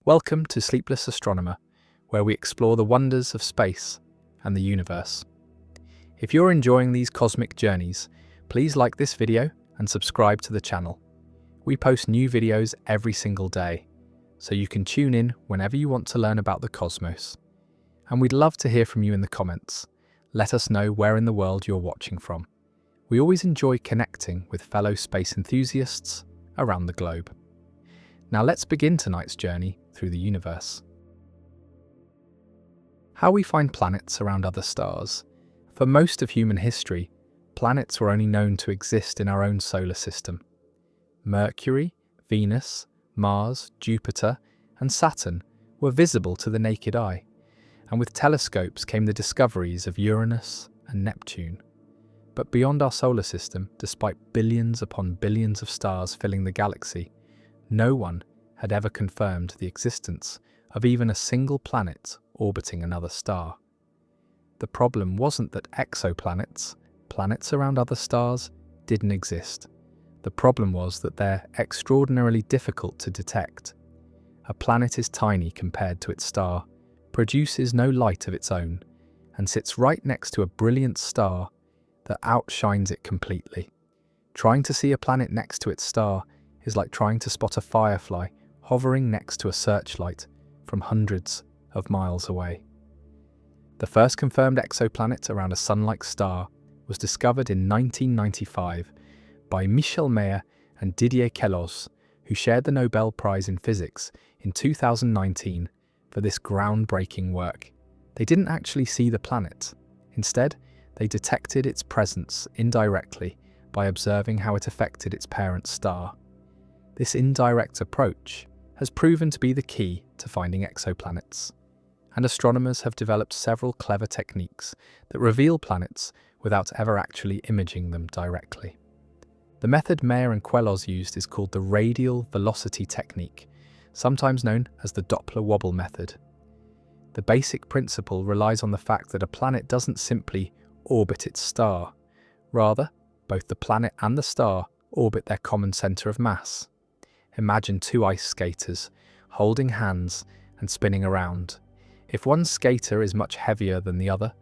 Welcome to Sleepless Astronomer, where we explore the wonders of space and the universe. If you're enjoying these cosmic journeys, please like this video and subscribe to the channel. We post new videos every single day, so you can tune in whenever you want to learn about the cosmos. And we'd love to hear from you in the comments. Let us know where in the world you're watching from. We always enjoy connecting with fellow space enthusiasts around the globe. Now let's begin tonight's journey through the universe. How we find planets around other stars. For most of human history, planets were only known to exist in our own solar system. Mercury, Venus, Mars, Jupiter, and Saturn were visible to the naked eye, and with telescopes came the discoveries of Uranus and Neptune. But beyond our solar system, despite billions upon billions of stars filling the galaxy, no one had ever confirmed the existence of even a single planet orbiting another star. The problem wasn't that exoplanets, planets around other stars, didn't exist. The problem was that they're extraordinarily difficult to detect. A planet is tiny compared to its star, produces no light of its own, and sits right next to a brilliant star that outshines it completely. Trying to see a planet next to its star is like trying to spot a firefly hovering next to a searchlight from hundreds of miles away. The first confirmed exoplanet around a sun-like star was discovered in 1995 by Michel Mayor and Didier Queloz, who shared the Nobel Prize in Physics in 2019 for this groundbreaking work. They didn't actually see the planet. Instead, they detected its presence indirectly by observing how it affected its parent star. This indirect approach has proven to be the key to finding exoplanets, and astronomers have developed several clever techniques that reveal planets without ever actually imaging them directly. The method Mayor and Queloz used is called the radial velocity technique, sometimes known as the Doppler wobble method. The basic principle relies on the fact that a planet doesn't simply orbit its star. Rather, both the planet and the star orbit their common center of mass. Imagine two ice skaters holding hands and spinning around. If one skater is much heavier than the other,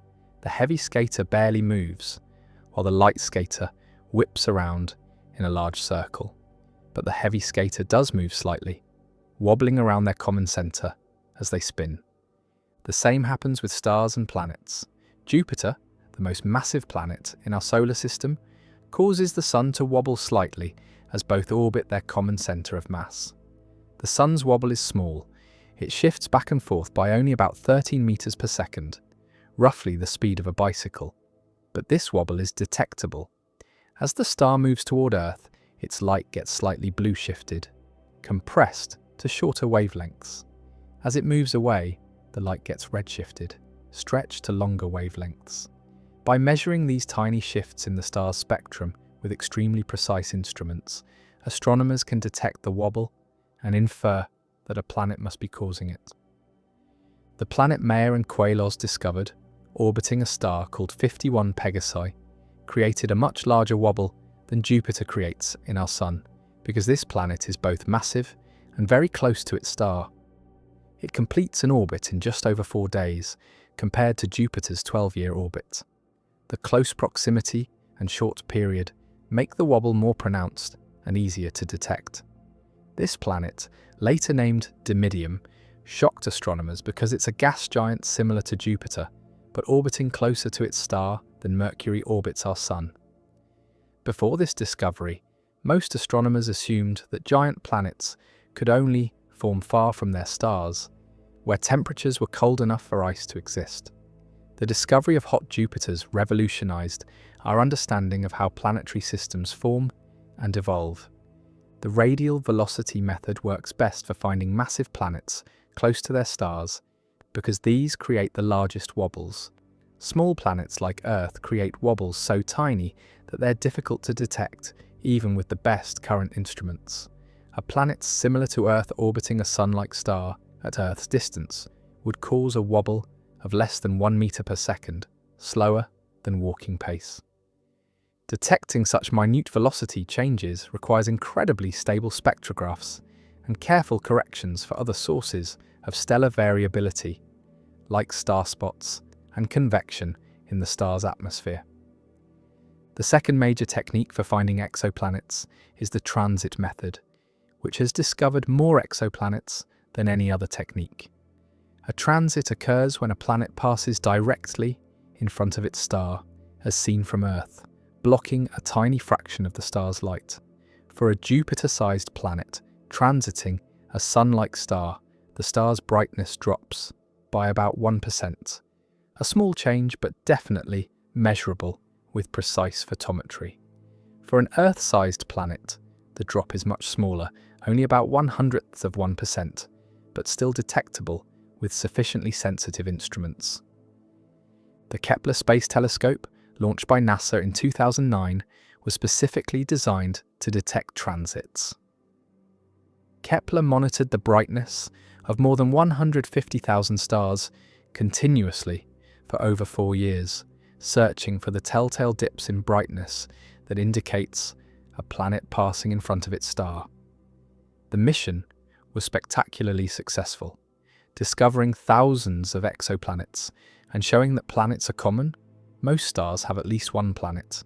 the heavy skater barely moves, while the light skater whips around in a large circle. But the heavy skater does move slightly, wobbling around their common center as they spin. The same happens with stars and planets. Jupiter, the most massive planet in our solar system, causes the Sun to wobble slightly as both orbit their common center of mass. The Sun's wobble is small. It shifts back and forth by only about 13 meters per second, roughly the speed of a bicycle. But this wobble is detectable. As the star moves toward Earth, its light gets slightly blue shifted, compressed to shorter wavelengths. As it moves away, the light gets red shifted, stretched to longer wavelengths. By measuring these tiny shifts in the star's spectrum with extremely precise instruments, astronomers can detect the wobble and infer that a planet must be causing it. The planet Mayor and Queloz discovered, orbiting a star called 51 Pegasi, created a much larger wobble than Jupiter creates in our Sun, because this planet is both massive and very close to its star. It completes an orbit in just over 4 days, compared to Jupiter's 12-year orbit. The close proximity and short period make the wobble more pronounced and easier to detect. This planet, later named Dimidium, shocked astronomers because it's a gas giant similar to Jupiter, but orbiting closer to its star than Mercury orbits our Sun. Before this discovery, most astronomers assumed that giant planets could only form far from their stars, where temperatures were cold enough for ice to exist. The discovery of hot Jupiters revolutionized our understanding of how planetary systems form and evolve. The radial velocity method works best for finding massive planets close to their stars because these create the largest wobbles. Small planets like Earth create wobbles so tiny that they're difficult to detect even with the best current instruments. A planet similar to Earth orbiting a Sun-like star at Earth's distance would cause a wobble of less than 1 meter per second, slower than walking pace. Detecting such minute velocity changes requires incredibly stable spectrographs and careful corrections for other sources of stellar variability, like star spots and convection in the star's atmosphere. The second major technique for finding exoplanets is the transit method, which has discovered more exoplanets than any other technique. A transit occurs when a planet passes directly in front of its star, as seen from Earth, blocking a tiny fraction of the star's light. For a Jupiter-sized planet transiting a Sun-like star, the star's brightness drops by about 1%. A small change, but definitely measurable with precise photometry. For an Earth-sized planet, the drop is much smaller, only about 1/100%, but still detectable with sufficiently sensitive instruments. The Kepler Space Telescope, launched by NASA in 2009, was specifically designed to detect transits. Kepler monitored the brightness of more than 150,000 stars continuously for over 4 years, searching for the telltale dips in brightness that indicates a planet passing in front of its star. The mission was spectacularly successful, discovering thousands of exoplanets and showing that planets are common. Most stars have at least one planet,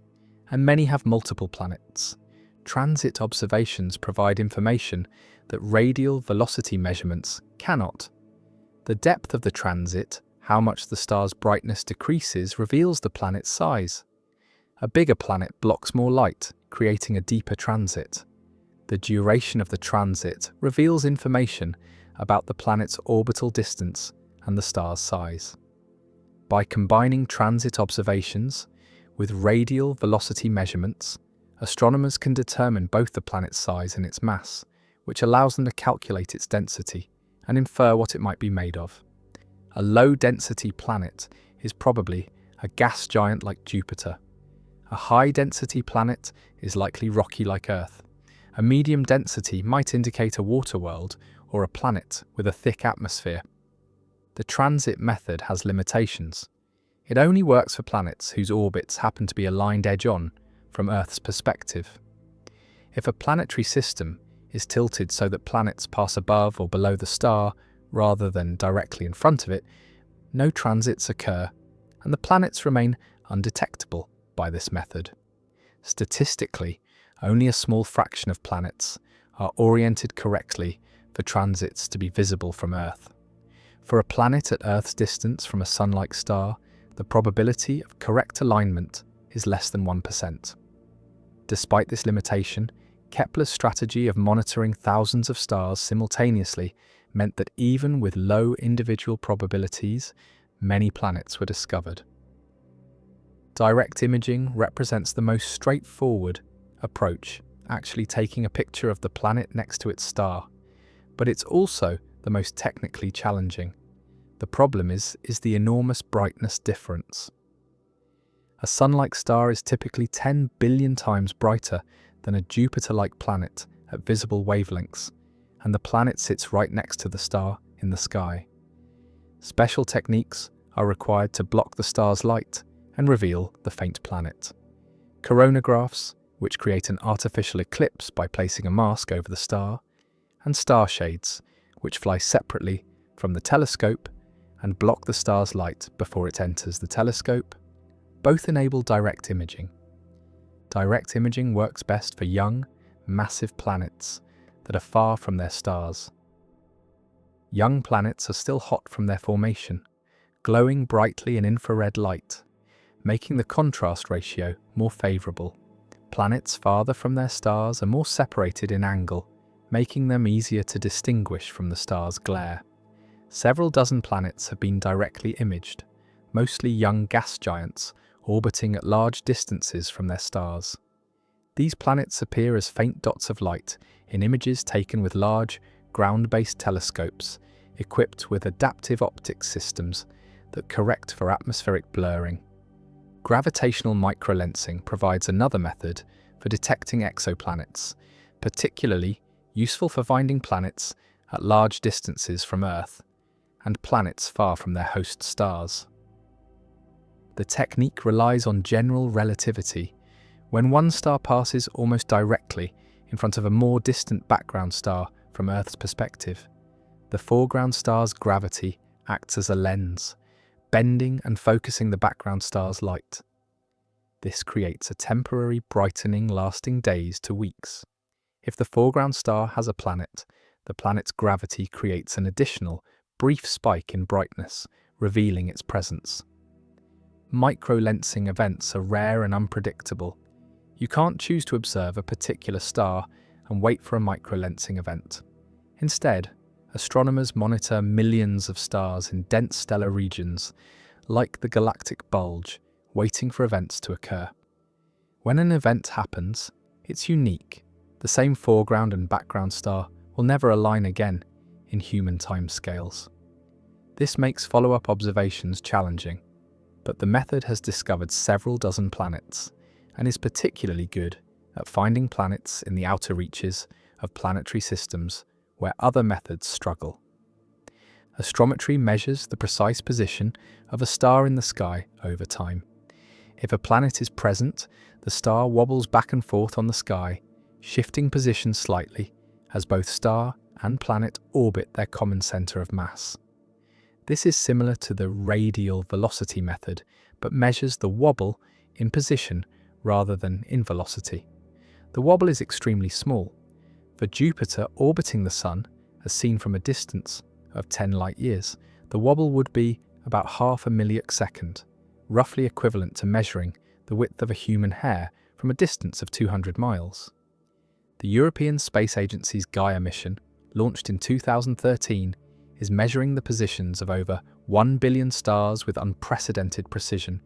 and many have multiple planets. Transit observations provide information that radial velocity measurements cannot. The depth of the transit, how much the star's brightness decreases, reveals the planet's size. A bigger planet blocks more light, creating a deeper transit. The duration of the transit reveals information about the planet's orbital distance and the star's size. By combining transit observations with radial velocity measurements, astronomers can determine both the planet's size and its mass, which allows them to calculate its density and infer what it might be made of. A low-density planet is probably a gas giant like Jupiter. A high-density planet is likely rocky like Earth. A medium density might indicate a water world or a planet with a thick atmosphere. The transit method has limitations. It only works for planets whose orbits happen to be aligned edge-on from Earth's perspective. If a planetary system is tilted so that planets pass above or below the star rather than directly in front of it, no transits occur, and the planets remain undetectable by this method. Statistically, only a small fraction of planets are oriented correctly for transits to be visible from Earth. For a planet at Earth's distance from a Sun-like star, the probability of correct alignment is less than 1%. Despite this limitation, Kepler's strategy of monitoring thousands of stars simultaneously meant that even with low individual probabilities, many planets were discovered. Direct imaging represents the most straightforward approach, actually taking a picture of the planet next to its star, but it's also the most technically challenging. The problem is the enormous brightness difference. A Sun-like star is typically 10 billion times brighter than a Jupiter-like planet at visible wavelengths, and the planet sits right next to the star in the sky. Special techniques are required to block the star's light and reveal the faint planet. Coronagraphs, which create an artificial eclipse by placing a mask over the star, and star shades, which fly separately from the telescope and block the star's light before it enters the telescope, both enable direct imaging. Direct imaging works best for young, massive planets that are far from their stars. Young planets are still hot from their formation, glowing brightly in infrared light, making the contrast ratio more favorable. Planets farther from their stars are more separated in angle, making them easier to distinguish from the star's glare. Several dozen planets have been directly imaged, mostly young gas giants orbiting at large distances from their stars. These planets appear as faint dots of light in images taken with large, ground-based telescopes equipped with adaptive optics systems that correct for atmospheric blurring. Gravitational microlensing provides another method for detecting exoplanets, particularly useful for finding planets at large distances from Earth and planets far from their host stars. The technique relies on general relativity. When one star passes almost directly in front of a more distant background star from Earth's perspective. The foreground star's gravity acts as a lens, bending and focusing the background star's light. This creates a temporary brightening lasting days to weeks. If the foreground star has a planet, the planet's gravity creates an additional, brief spike in brightness, revealing its presence. Microlensing events are rare and unpredictable. You can't choose to observe a particular star and wait for a microlensing event. Instead, astronomers monitor millions of stars in dense stellar regions, like the galactic bulge, waiting for events to occur. When an event happens, it's unique. The same foreground and background star will never align again in human timescales. This makes follow-up observations challenging, but the method has discovered several dozen planets and is particularly good at finding planets in the outer reaches of planetary systems where other methods struggle. Astrometry measures the precise position of a star in the sky over time. If a planet is present, the star wobbles back and forth on the sky, shifting position slightly as both star and planet orbit their common center of mass. This is similar to the radial velocity method, but measures the wobble in position rather than in velocity. The wobble is extremely small. For Jupiter orbiting the Sun, as seen from a distance of 10 light-years, the wobble would be about half a millisecond, roughly equivalent to measuring the width of a human hair from a distance of 200 miles. The European Space Agency's Gaia mission, launched in 2013, is measuring the positions of over 1 billion stars with unprecedented precision,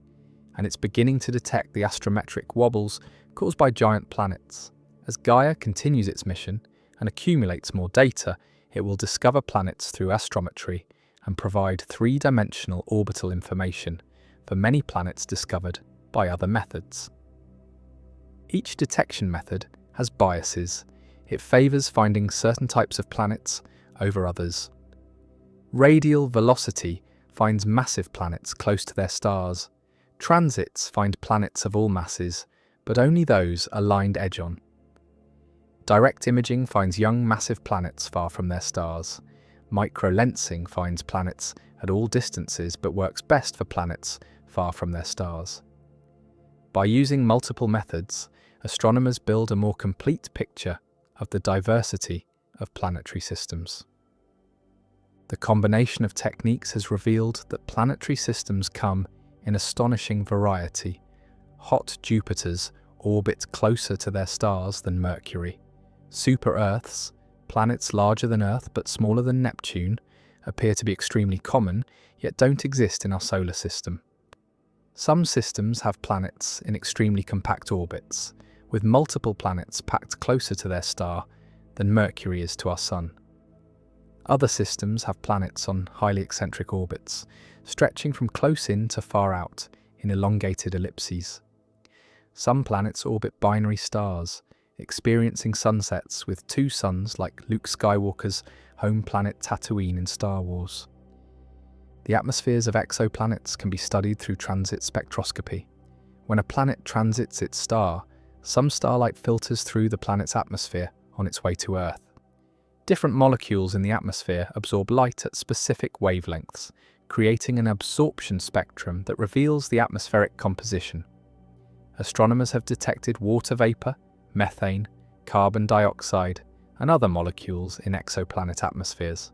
and it's beginning to detect the astrometric wobbles caused by giant planets. As Gaia continues its mission and accumulates more data, it will discover planets through astrometry and provide three-dimensional orbital information for many planets discovered by other methods. Each detection method has biases. It favors finding certain types of planets over others. Radial velocity finds massive planets close to their stars. Transits find planets of all masses, but only those aligned edge-on. Direct imaging finds young massive planets far from their stars. Microlensing finds planets at all distances but works best for planets far from their stars. By using multiple methods, astronomers build a more complete picture of the diversity of planetary systems. The combination of techniques has revealed that planetary systems come in astonishing variety. Hot Jupiters orbit closer to their stars than Mercury. Super-Earths, planets larger than Earth but smaller than Neptune, appear to be extremely common, yet don't exist in our solar system. Some systems have planets in extremely compact orbits, with multiple planets packed closer to their star than Mercury is to our Sun. Other systems have planets on highly eccentric orbits, stretching from close in to far out in elongated ellipses. Some planets orbit binary stars, experiencing sunsets with two suns like Luke Skywalker's home planet Tatooine in Star Wars. The atmospheres of exoplanets can be studied through transit spectroscopy. When a planet transits its star, some starlight filters through the planet's atmosphere on its way to Earth. Different molecules in the atmosphere absorb light at specific wavelengths, creating an absorption spectrum that reveals the atmospheric composition. Astronomers have detected water vapor, methane, carbon dioxide, and other molecules in exoplanet atmospheres.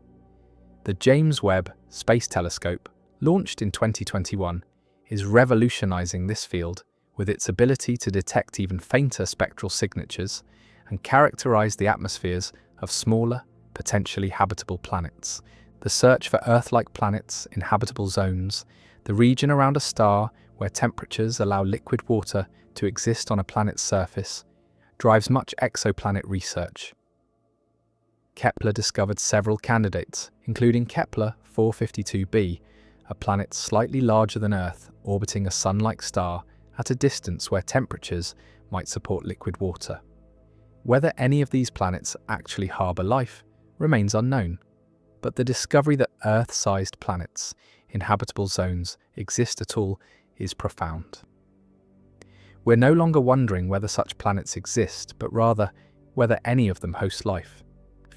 The James Webb Space Telescope, launched in 2021, is revolutionizing this field with its ability to detect even fainter spectral signatures and characterize the atmospheres of smaller, potentially habitable planets. The search for Earth-like planets in habitable zones, the region around a star where temperatures allow liquid water to exist on a planet's surface, drives much exoplanet research. Kepler discovered several candidates, including Kepler 452b, a planet slightly larger than Earth orbiting a Sun-like star at a distance where temperatures might support liquid water. Whether any of these planets actually harbour life remains unknown, but the discovery that Earth-sized planets in habitable zones exist at all is profound. We're no longer wondering whether such planets exist, but rather whether any of them host life.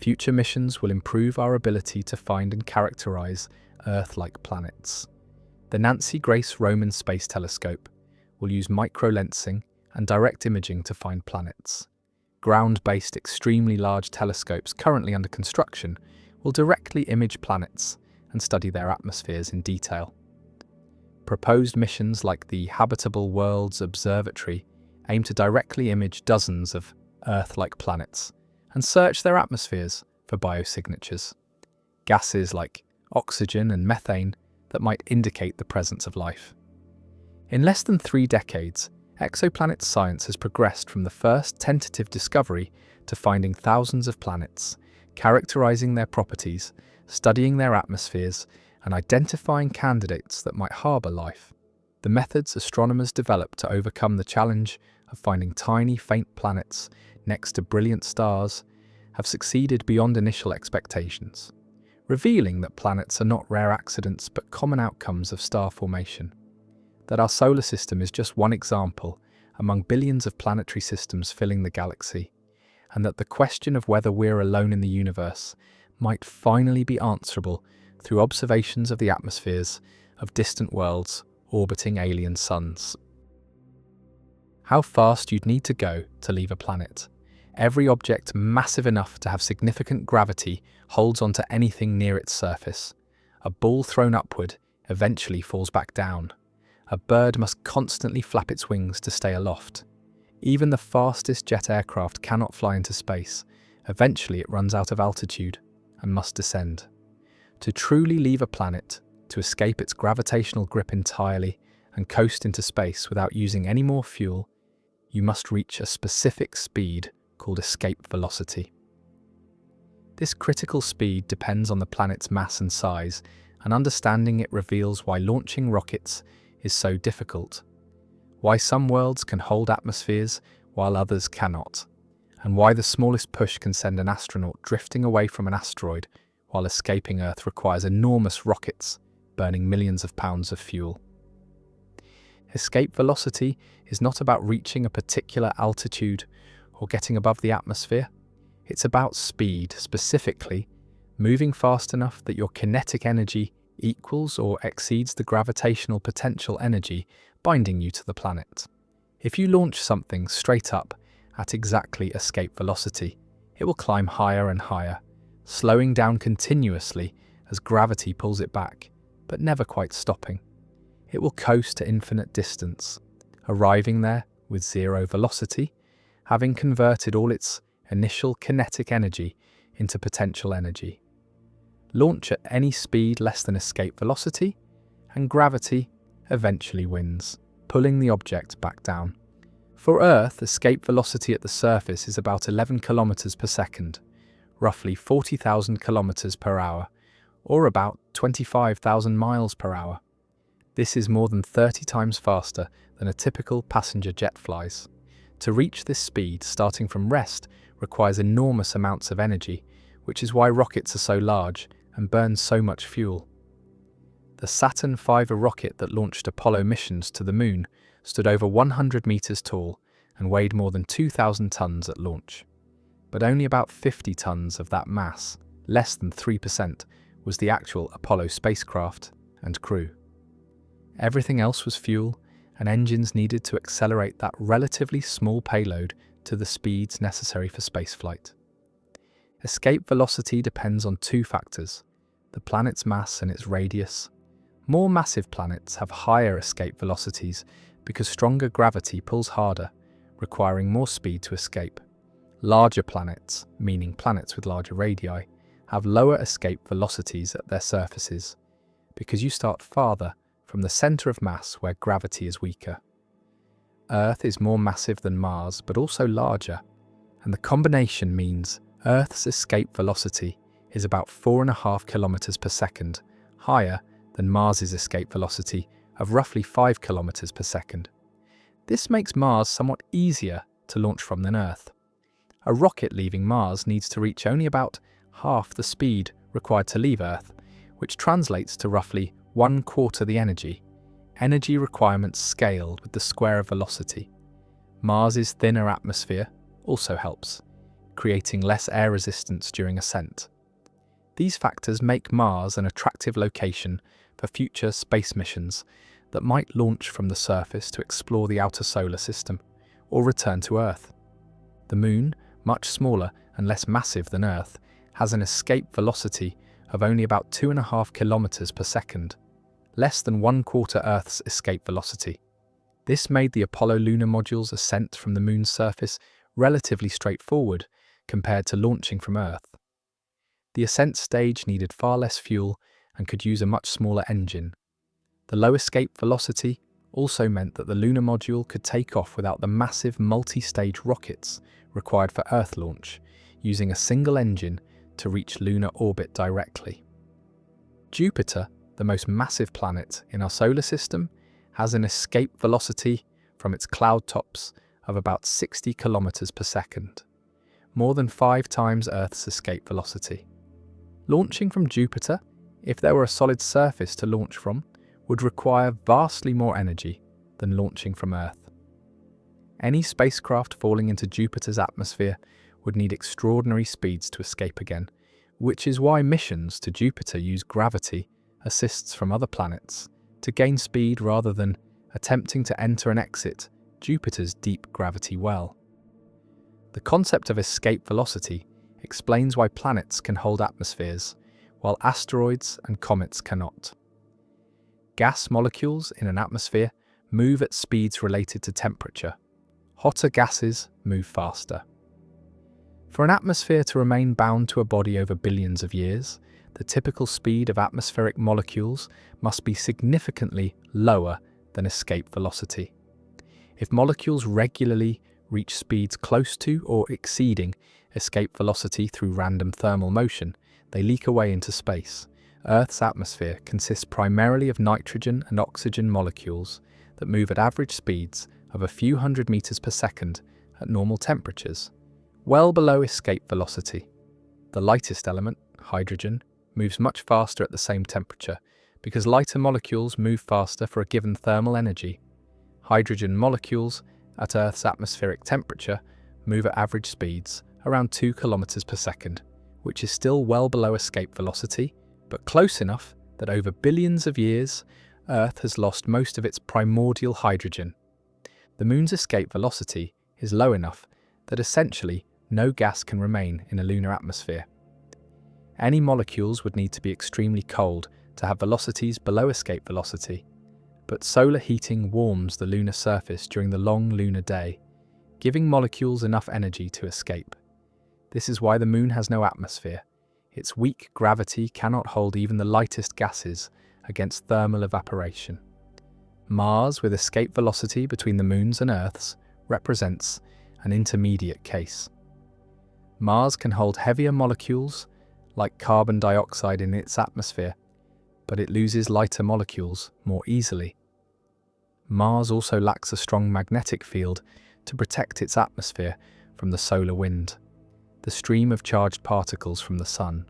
Future missions will improve our ability to find and characterize Earth-like planets. The Nancy Grace Roman Space Telescope will use microlensing and direct imaging to find planets. Ground-based extremely large telescopes currently under construction will directly image planets and study their atmospheres in detail. Proposed missions like the Habitable Worlds Observatory aim to directly image dozens of Earth-like planets and search their atmospheres for biosignatures, gases like oxygen and methane that might indicate the presence of life. In less than 3 decades, exoplanet science has progressed from the first tentative discovery to finding thousands of planets, characterizing their properties, studying their atmospheres, and identifying candidates that might harbor life. The methods astronomers developed to overcome the challenge of finding tiny, faint planets next to brilliant stars have succeeded beyond initial expectations, revealing that planets are not rare accidents but common outcomes of star formation. That our solar system is just one example among billions of planetary systems filling the galaxy, and that the question of whether we're alone in the universe might finally be answerable through observations of the atmospheres of distant worlds orbiting alien suns. How fast you'd need to go to leave a planet. Every object massive enough to have significant gravity holds onto anything near its surface. A ball thrown upward eventually falls back down. A bird must constantly flap its wings to stay aloft. Even the fastest jet aircraft cannot fly into space. Eventually it runs out of altitude and must descend. To truly leave a planet, to escape its gravitational grip entirely and coast into space without using any more fuel, you must reach a specific speed called escape velocity. This critical speed depends on the planet's mass and size, and understanding it reveals why launching rockets is so difficult, why some worlds can hold atmospheres while others cannot, and why the smallest push can send an astronaut drifting away from an asteroid while escaping Earth requires enormous rockets burning millions of pounds of fuel. Escape velocity is not about reaching a particular altitude or getting above the atmosphere. It's about speed, specifically moving fast enough that your kinetic energy equals or exceeds the gravitational potential energy binding you to the planet. If you launch something straight up at exactly escape velocity, it will climb higher and higher, slowing down continuously as gravity pulls it back, but never quite stopping. It will coast to infinite distance, arriving there with zero velocity, having converted all its initial kinetic energy into potential energy. Launch at any speed less than escape velocity, and gravity eventually wins, pulling the object back down. For Earth, escape velocity at the surface is about 11 kilometers per second, roughly 40,000 kilometers per hour, or about 25,000 miles per hour. This is more than 30 times faster than a typical passenger jet flies. To reach this speed, starting from rest requires enormous amounts of energy, which is why rockets are so large and burn so much fuel. The Saturn V rocket that launched Apollo missions to the Moon stood over 100 meters tall and weighed more than 2,000 tons at launch. But only about 50 tons of that mass, less than 3%, was the actual Apollo spacecraft and crew. Everything else was fuel and engines needed to accelerate that relatively small payload to the speeds necessary for spaceflight. Escape velocity depends on 2 factors: the planet's mass and its radius. More massive planets have higher escape velocities because stronger gravity pulls harder, requiring more speed to escape. Larger planets, meaning planets with larger radii, have lower escape velocities at their surfaces because you start farther from the center of mass where gravity is weaker. Earth is more massive than Mars, but also larger, and the combination means Earth's escape velocity is about 4.5 kilometers per second, higher than Mars's escape velocity of roughly 5 kilometers per second. This makes Mars somewhat easier to launch from than Earth. A rocket leaving Mars needs to reach only about half the speed required to leave Earth, which translates to roughly 1/4 the energy. Energy requirements scaled with the square of velocity. Mars's thinner atmosphere also helps. creating less air resistance during ascent. These factors make Mars an attractive location for future space missions that might launch from the surface to explore the outer solar system or return to Earth. The Moon, much smaller and less massive than Earth, has an escape velocity of only about 2.5 kilometers per second, less than 1/4 Earth's escape velocity. This made the Apollo lunar module's ascent from the Moon's surface relatively straightforward compared to launching from Earth. The ascent stage needed far less fuel and could use a much smaller engine. The low escape velocity also meant that the lunar module could take off without the massive multi-stage rockets required for Earth launch, using a single engine to reach lunar orbit directly. Jupiter, the most massive planet in our solar system, has an escape velocity from its cloud tops of about 60 kilometers per second, more than 5 times Earth's escape velocity. Launching from Jupiter, if there were a solid surface to launch from, would require vastly more energy than launching from Earth. Any spacecraft falling into Jupiter's atmosphere would need extraordinary speeds to escape again, which is why missions to Jupiter use gravity assists from other planets to gain speed rather than attempting to enter and exit Jupiter's deep gravity well. The concept of escape velocity explains why planets can hold atmospheres, while asteroids and comets cannot. Gas molecules in an atmosphere move at speeds related to temperature. Hotter gases move faster. For an atmosphere to remain bound to a body over billions of years, the typical speed of atmospheric molecules must be significantly lower than escape velocity. If molecules regularly reach speeds close to or exceeding escape velocity through random thermal motion, they leak away into space. Earth's atmosphere consists primarily of nitrogen and oxygen molecules that move at average speeds of a few hundred meters per second at normal temperatures, well below escape velocity. The lightest element, hydrogen, moves much faster at the same temperature because lighter molecules move faster for a given thermal energy. Hydrogen molecules at Earth's atmospheric temperature move at average speeds around 2 kilometers per second, which is still well below escape velocity, but close enough that over billions of years, Earth has lost most of its primordial hydrogen. The Moon's escape velocity is low enough that essentially no gas can remain in a lunar atmosphere. Any molecules would need to be extremely cold to have velocities below escape velocity, but solar heating warms the lunar surface during the long lunar day, giving molecules enough energy to escape. This is why the Moon has no atmosphere. Its weak gravity cannot hold even the lightest gases against thermal evaporation. Mars, with escape velocity between the Moon's and Earth's, represents an intermediate case. Mars can hold heavier molecules, like carbon dioxide in its atmosphere, but it loses lighter molecules more easily. Mars also lacks a strong magnetic field to protect its atmosphere from the solar wind, the stream of charged particles from the Sun.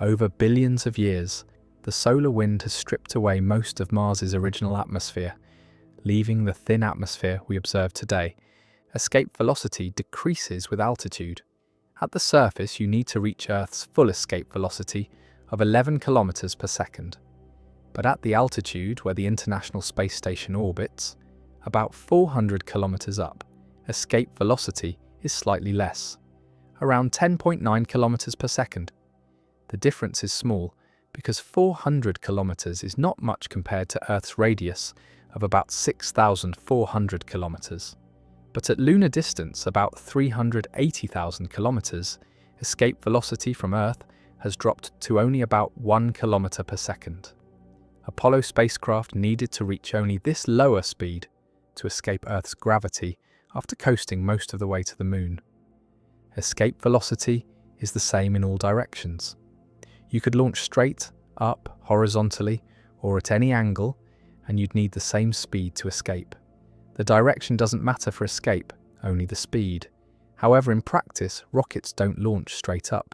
Over billions of years, the solar wind has stripped away most of Mars's original atmosphere, leaving the thin atmosphere we observe today. Escape velocity decreases with altitude. At the surface, you need to reach Earth's full escape velocity of 11 kilometers per second. But at the altitude where the International Space Station orbits, about 400 kilometers up, escape velocity is slightly less, around 10.9 kilometers per second. The difference is small because 400 kilometers is not much compared to Earth's radius of about 6,400 kilometers. But at lunar distance, about 380,000 kilometers, escape velocity from Earth has dropped to only about 1 kilometer per second. Apollo spacecraft needed to reach only this lower speed to escape Earth's gravity after coasting most of the way to the Moon. Escape velocity is the same in all directions. You could launch straight, up, horizontally, or at any angle, and you'd need the same speed to escape. The direction doesn't matter for escape, only the speed. However, in practice, rockets don't launch straight up.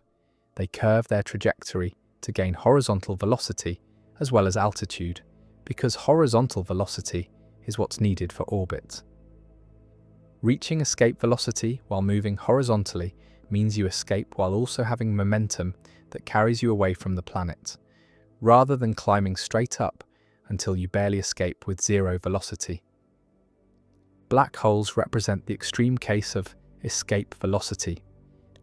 They curve their trajectory to gain horizontal velocity as well as altitude, because horizontal velocity is what's needed for orbit. Reaching escape velocity while moving horizontally means you escape while also having momentum that carries you away from the planet, rather than climbing straight up until you barely escape with zero velocity. Black holes represent the extreme case of escape velocity.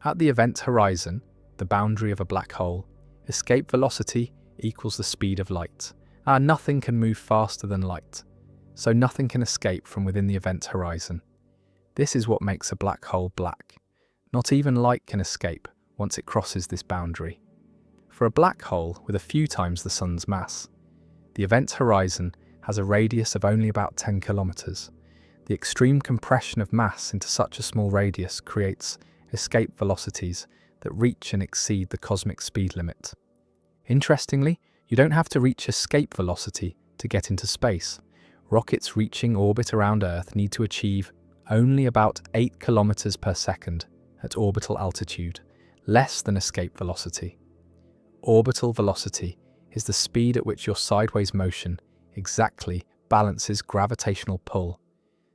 At the event horizon, the boundary of a black hole, escape velocity equals the speed of light. Nothing can move faster than light, so nothing can escape from within the event horizon. This is what makes a black hole black. Not even light can escape once it crosses this boundary. For a black hole with a few times the Sun's mass, the event horizon has a radius of only about 10 kilometers. The extreme compression of mass into such a small radius creates escape velocities that reach and exceed the cosmic speed limit. Interestingly, you don't have to reach escape velocity to get into space. Rockets reaching orbit around Earth need to achieve only about 8 kilometers per second at orbital altitude, less than escape velocity. Orbital velocity is the speed at which your sideways motion exactly balances gravitational pull,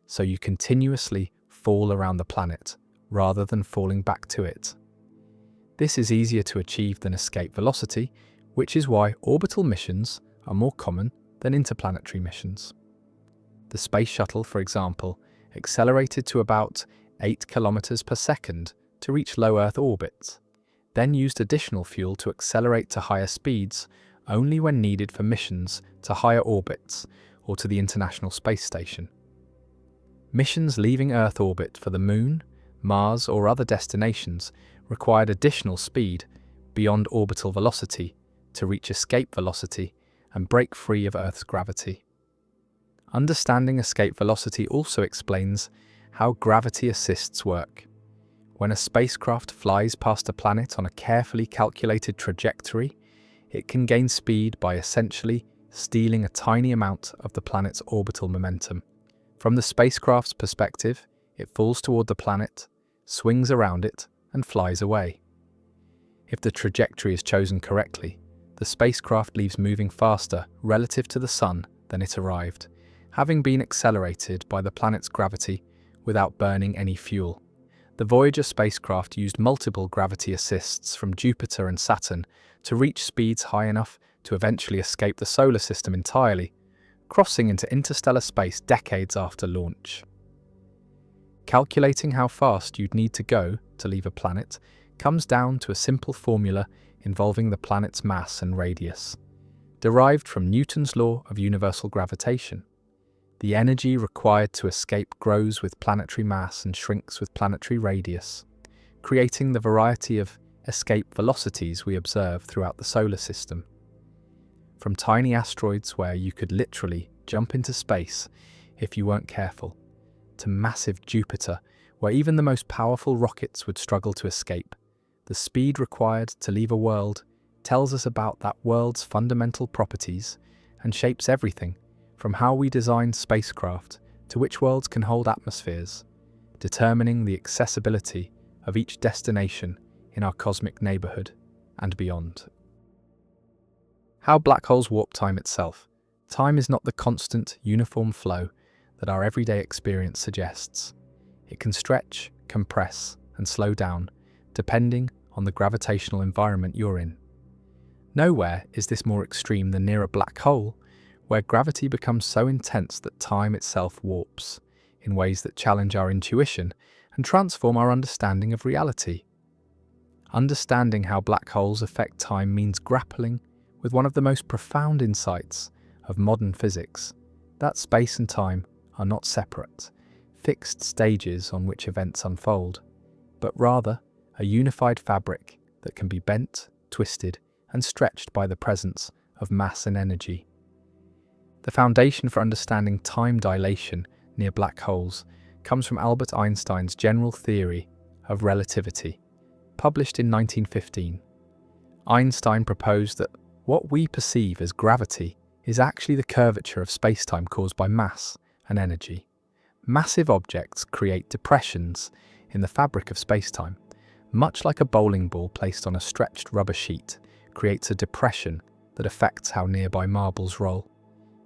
so you continuously fall around the planet rather than falling back to it. This is easier to achieve than escape velocity, which is why orbital missions are more common than interplanetary missions. The Space Shuttle, for example, accelerated to about 8 kilometers per second to reach low Earth orbit, then used additional fuel to accelerate to higher speeds only when needed for missions to higher orbits or to the International Space Station. Missions leaving Earth orbit for the Moon, Mars, or other destinations required additional speed beyond orbital velocity to reach escape velocity and break free of Earth's gravity. Understanding escape velocity also explains how gravity assists work. When a spacecraft flies past a planet on a carefully calculated trajectory, it can gain speed by essentially stealing a tiny amount of the planet's orbital momentum. From the spacecraft's perspective, it falls toward the planet, swings around it, and flies away. If the trajectory is chosen correctly, the spacecraft leaves moving faster relative to the Sun than it arrived, having been accelerated by the planet's gravity without burning any fuel. The Voyager spacecraft used multiple gravity assists from Jupiter and Saturn to reach speeds high enough to eventually escape the solar system entirely, crossing into interstellar space decades after launch. Calculating how fast you'd need to go to leave a planet comes down to a simple formula involving the planet's mass and radius, derived from Newton's law of universal gravitation. The energy required to escape grows with planetary mass and shrinks with planetary radius, creating the variety of escape velocities we observe throughout the solar system. From tiny asteroids where you could literally jump into space if you weren't careful, to massive Jupiter where even the most powerful rockets would struggle to escape, the speed required to leave a world tells us about that world's fundamental properties and shapes everything from how we design spacecraft to which worlds can hold atmospheres, determining the accessibility of each destination in our cosmic neighborhood and beyond. How black holes warp time itself. Time is not the constant, uniform flow that our everyday experience suggests. It can stretch, compress, and slow down, depending on the gravitational environment you're in. Nowhere is this more extreme than near a black hole, where gravity becomes so intense that time itself warps, in ways that challenge our intuition and transform our understanding of reality. Understanding how black holes affect time means grappling with one of the most profound insights of modern physics, that space and time are not separate, fixed stages on which events unfold, but rather a unified fabric that can be bent, twisted, and stretched by the presence of mass and energy. The foundation for understanding time dilation near black holes comes from Albert Einstein's general theory of relativity, published in 1915. Einstein proposed that what we perceive as gravity is actually the curvature of spacetime caused by mass and energy. Massive objects create depressions in the fabric of spacetime, much like a bowling ball placed on a stretched rubber sheet creates a depression that affects how nearby marbles roll.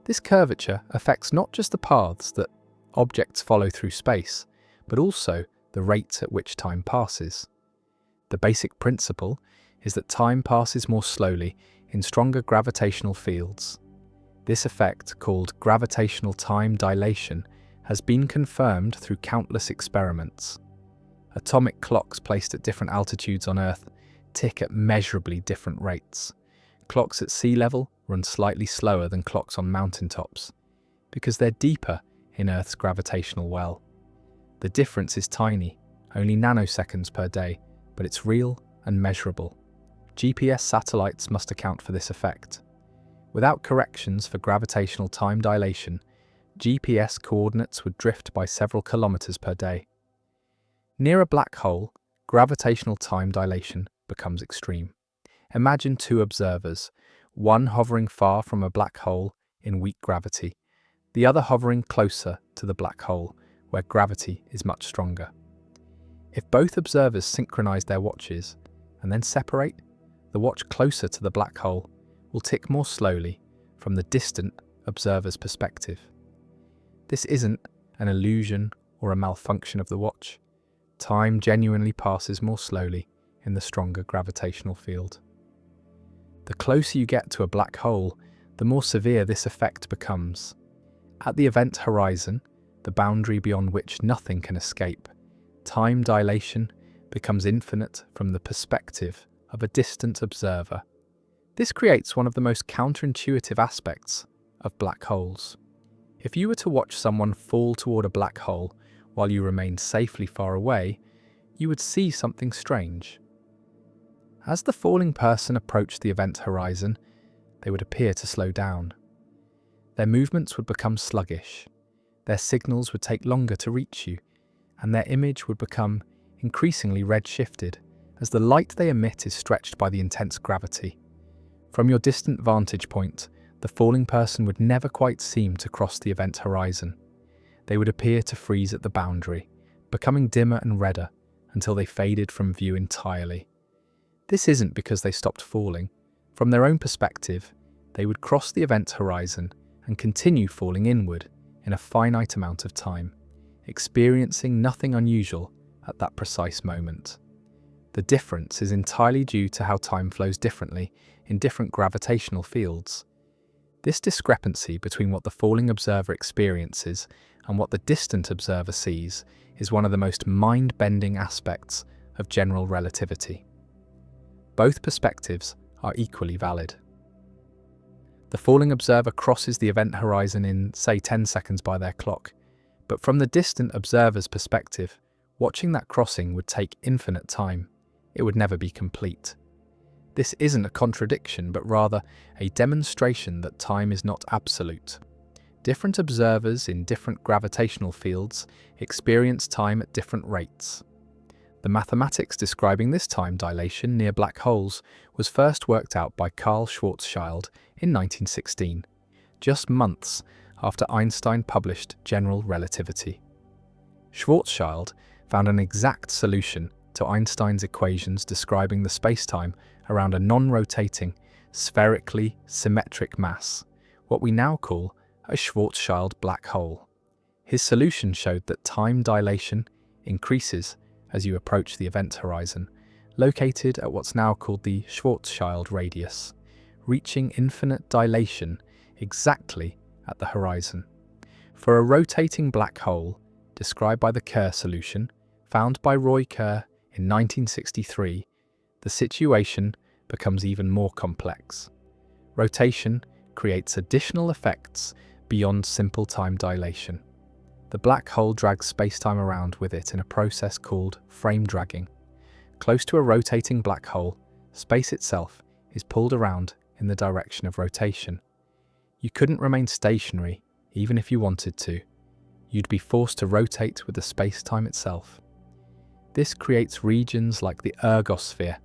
This curvature affects not just the paths that objects follow through space, but also the rate at which time passes. The basic principle is that time passes more slowly in stronger gravitational fields. This effect, called gravitational time dilation, has been confirmed through countless experiments. Atomic clocks placed at different altitudes on Earth tick at measurably different rates. Clocks at sea level run slightly slower than clocks on mountaintops, because they're deeper in Earth's gravitational well. The difference is tiny, only nanoseconds per day, but it's real and measurable. GPS satellites must account for this effect. Without corrections for gravitational time dilation, GPS coordinates would drift by several kilometers per day. Near a black hole, gravitational time dilation becomes extreme. Imagine two observers, one hovering far from a black hole in weak gravity, the other hovering closer to the black hole, where gravity is much stronger. If both observers synchronize their watches and then separate, the watch closer to the black hole will tick more slowly from the distant observer's perspective. This isn't an illusion or a malfunction of the watch. Time genuinely passes more slowly in the stronger gravitational field. The closer you get to a black hole, the more severe this effect becomes. At the event horizon, the boundary beyond which nothing can escape, time dilation becomes infinite from the perspective of a distant observer. This creates one of the most counterintuitive aspects of black holes. If you were to watch someone fall toward a black hole while you remained safely far away, you would see something strange. As the falling person approached the event horizon, they would appear to slow down. Their movements would become sluggish, their signals would take longer to reach you, and their image would become increasingly red-shifted as the light they emit is stretched by the intense gravity. From your distant vantage point, the falling person would never quite seem to cross the event horizon. They would appear to freeze at the boundary, becoming dimmer and redder until they faded from view entirely. This isn't because they stopped falling. From their own perspective, they would cross the event horizon and continue falling inward in a finite amount of time, experiencing nothing unusual at that precise moment. The difference is entirely due to how time flows differently in different gravitational fields. This discrepancy between what the falling observer experiences and what the distant observer sees is one of the most mind-bending aspects of general relativity. Both perspectives are equally valid. The falling observer crosses the event horizon in, say, 10 seconds by their clock, but from the distant observer's perspective, watching that crossing would take infinite time. It would never be complete. This isn't a contradiction, but rather a demonstration that time is not absolute. Different observers in different gravitational fields experience time at different rates. The mathematics describing this time dilation near black holes was first worked out by Carl Schwarzschild in 1916, just months after Einstein published general relativity. Schwarzschild found an exact solution to Einstein's equations describing the spacetime around a non-rotating, spherically symmetric mass, what we now call a Schwarzschild black hole. His solution showed that time dilation increases as you approach the event horizon, located at what's now called the Schwarzschild radius, reaching infinite dilation exactly at the horizon. For a rotating black hole, described by the Kerr solution, found by Roy Kerr in 1963, the situation becomes even more complex. Rotation creates additional effects beyond simple time dilation. The black hole drags spacetime around with it in a process called frame dragging. Close to a rotating black hole, space itself is pulled around in the direction of rotation. You couldn't remain stationary even if you wanted to. You'd be forced to rotate with the spacetime itself. This creates regions like the ergosphere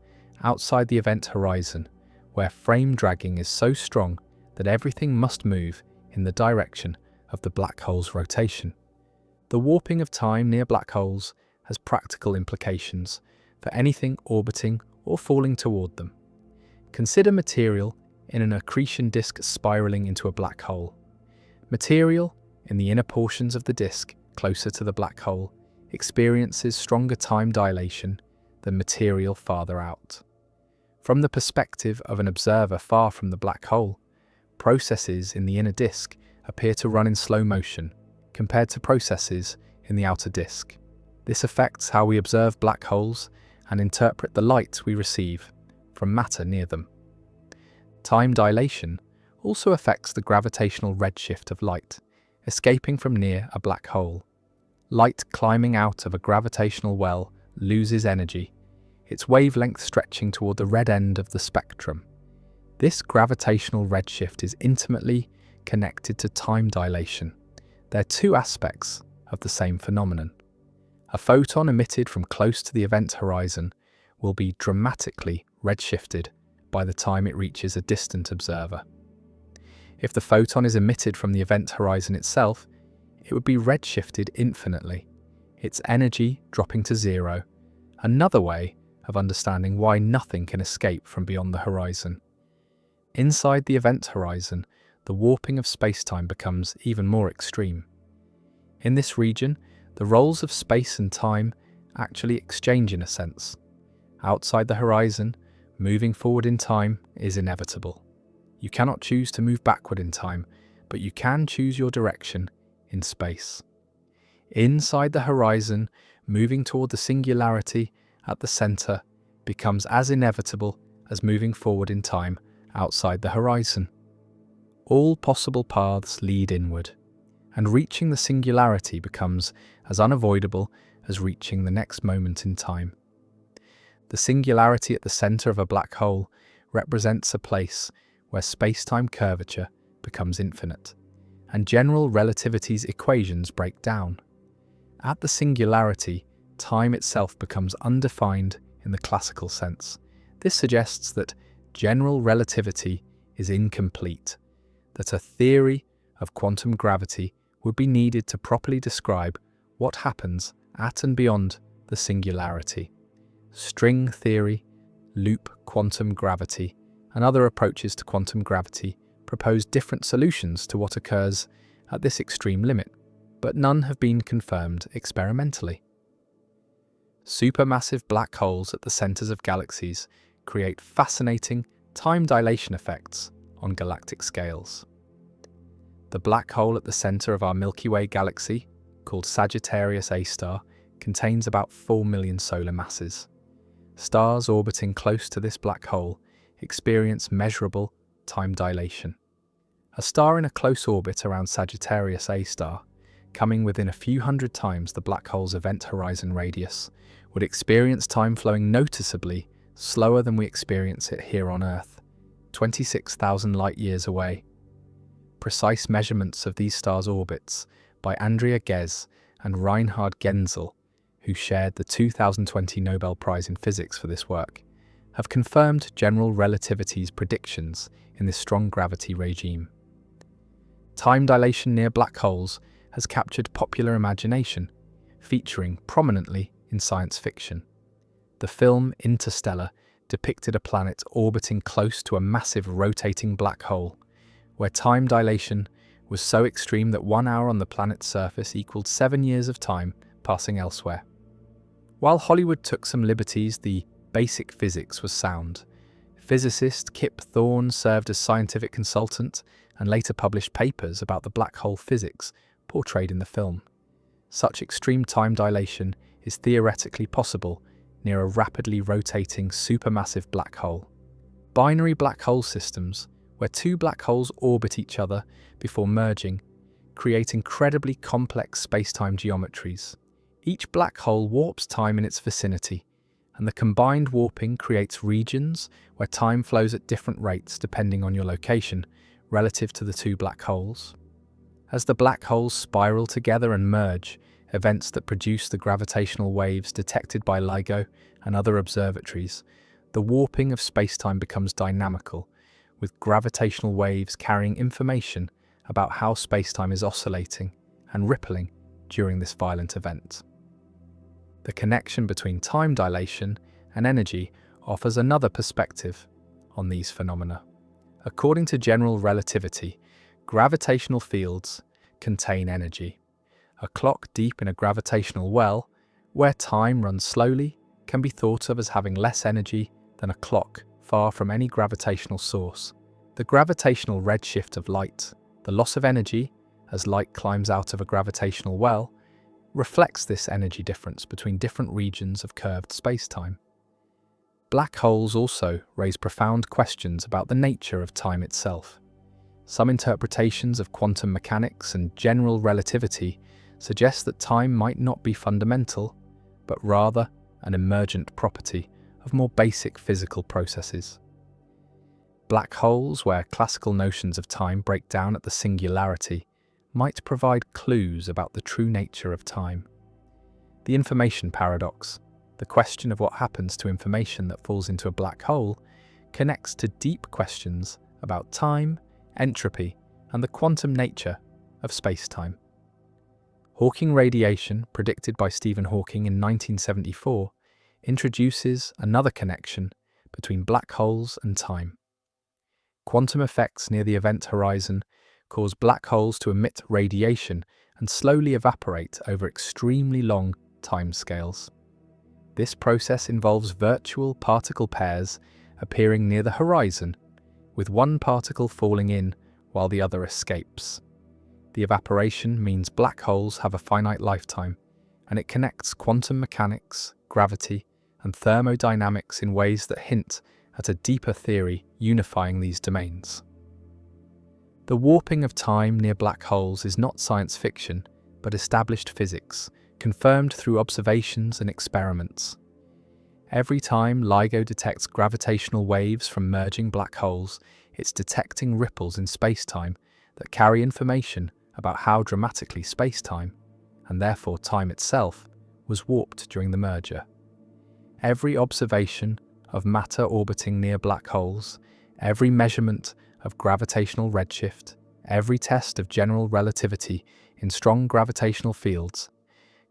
outside the event horizon, where frame dragging is so strong that everything must move in the direction of the black hole's rotation. The warping of time near black holes has practical implications for anything orbiting or falling toward them. Consider material in an accretion disk spiraling into a black hole. Material in the inner portions of the disk closer to the black hole experiences stronger time dilation than material farther out. From the perspective of an observer far from the black hole, processes in the inner disk appear to run in slow motion compared to processes in the outer disk. This affects how we observe black holes and interpret the light we receive from matter near them. Time dilation also affects the gravitational redshift of light, escaping from near a black hole. Light climbing out of a gravitational well loses energy, its wavelength stretching toward the red end of the spectrum. This gravitational redshift is intimately connected to time dilation. They're two aspects of the same phenomenon. A photon emitted from close to the event horizon will be dramatically redshifted by the time it reaches a distant observer. If the photon is emitted from the event horizon itself, it would be redshifted infinitely, its energy dropping to zero, another way of understanding why nothing can escape from beyond the horizon. Inside the event horizon, the warping of spacetime becomes even more extreme. In this region, the roles of space and time actually exchange in a sense. Outside the horizon, moving forward in time is inevitable. You cannot choose to move backward in time, but you can choose your direction in space. Inside the horizon, moving toward the singularity at the center becomes as inevitable as moving forward in time outside the horizon. All possible paths lead inward, and reaching the singularity becomes as unavoidable as reaching the next moment in time. The singularity at the center of a black hole represents a place where space-time curvature becomes infinite, and general relativity's equations break down. At the singularity, time itself becomes undefined in the classical sense. This suggests that general relativity is incomplete, that a theory of quantum gravity would be needed to properly describe what happens at and beyond the singularity. String theory, loop quantum gravity, and other approaches to quantum gravity propose different solutions to what occurs at this extreme limit, but none have been confirmed experimentally. Supermassive black holes at the centers of galaxies create fascinating time dilation effects on galactic scales. The black hole at the center of our Milky Way galaxy, called Sagittarius A star, contains about 4 million solar masses. Stars orbiting close to this black hole experience measurable time dilation. A star in a close orbit around Sagittarius A star, coming within a few hundred times the black hole's event horizon radius, would experience time flowing noticeably slower than we experience it here on Earth, 26,000 light-years away. Precise measurements of these stars' orbits by Andrea Ghez and Reinhard Genzel, who shared the 2020 Nobel Prize in Physics for this work, have confirmed general relativity's predictions in this strong gravity regime. Time dilation near black holes has captured popular imagination, featuring prominently in science fiction. The film Interstellar depicted a planet orbiting close to a massive rotating black hole, where time dilation was so extreme that 1 hour on the planet's surface equaled 7 years of time passing elsewhere. While Hollywood took some liberties, the basic physics was sound. Physicist Kip Thorne served as scientific consultant and later published papers about the black hole physics portrayed in the film. Such extreme time dilation is theoretically possible near a rapidly rotating supermassive black hole. Binary black hole systems, where two black holes orbit each other before merging, create incredibly complex spacetime geometries. Each black hole warps time in its vicinity, and the combined warping creates regions where time flows at different rates depending on your location relative to the two black holes. As the black holes spiral together and merge, events that produce the gravitational waves detected by LIGO and other observatories, the warping of spacetime becomes dynamical, with gravitational waves carrying information about how spacetime is oscillating and rippling during this violent event. The connection between time dilation and energy offers another perspective on these phenomena. According to general relativity, gravitational fields contain energy. A clock deep in a gravitational well, where time runs slowly, can be thought of as having less energy than a clock far from any gravitational source. The gravitational redshift of light, the loss of energy as light climbs out of a gravitational well, reflects this energy difference between different regions of curved spacetime. Black holes also raise profound questions about the nature of time itself. Some interpretations of quantum mechanics and general relativity suggest that time might not be fundamental, but rather an emergent property of more basic physical processes. Black holes, where classical notions of time break down at the singularity, might provide clues about the true nature of time. The information paradox, the question of what happens to information that falls into a black hole, connects to deep questions about time, entropy, and the quantum nature of space-time. Hawking radiation, predicted by Stephen Hawking in 1974, introduces another connection between black holes and time. Quantum effects near the event horizon cause black holes to emit radiation and slowly evaporate over extremely long timescales. This process involves virtual particle pairs appearing near the horizon, with one particle falling in while the other escapes. The evaporation means black holes have a finite lifetime, and it connects quantum mechanics, gravity, and thermodynamics in ways that hint at a deeper theory unifying these domains. The warping of time near black holes is not science fiction, but established physics, confirmed through observations and experiments. Every time LIGO detects gravitational waves from merging black holes, it's detecting ripples in spacetime that carry information about how dramatically spacetime, and therefore time itself, was warped during the merger. Every observation of matter orbiting near black holes, every measurement of gravitational redshift, every test of general relativity in strong gravitational fields,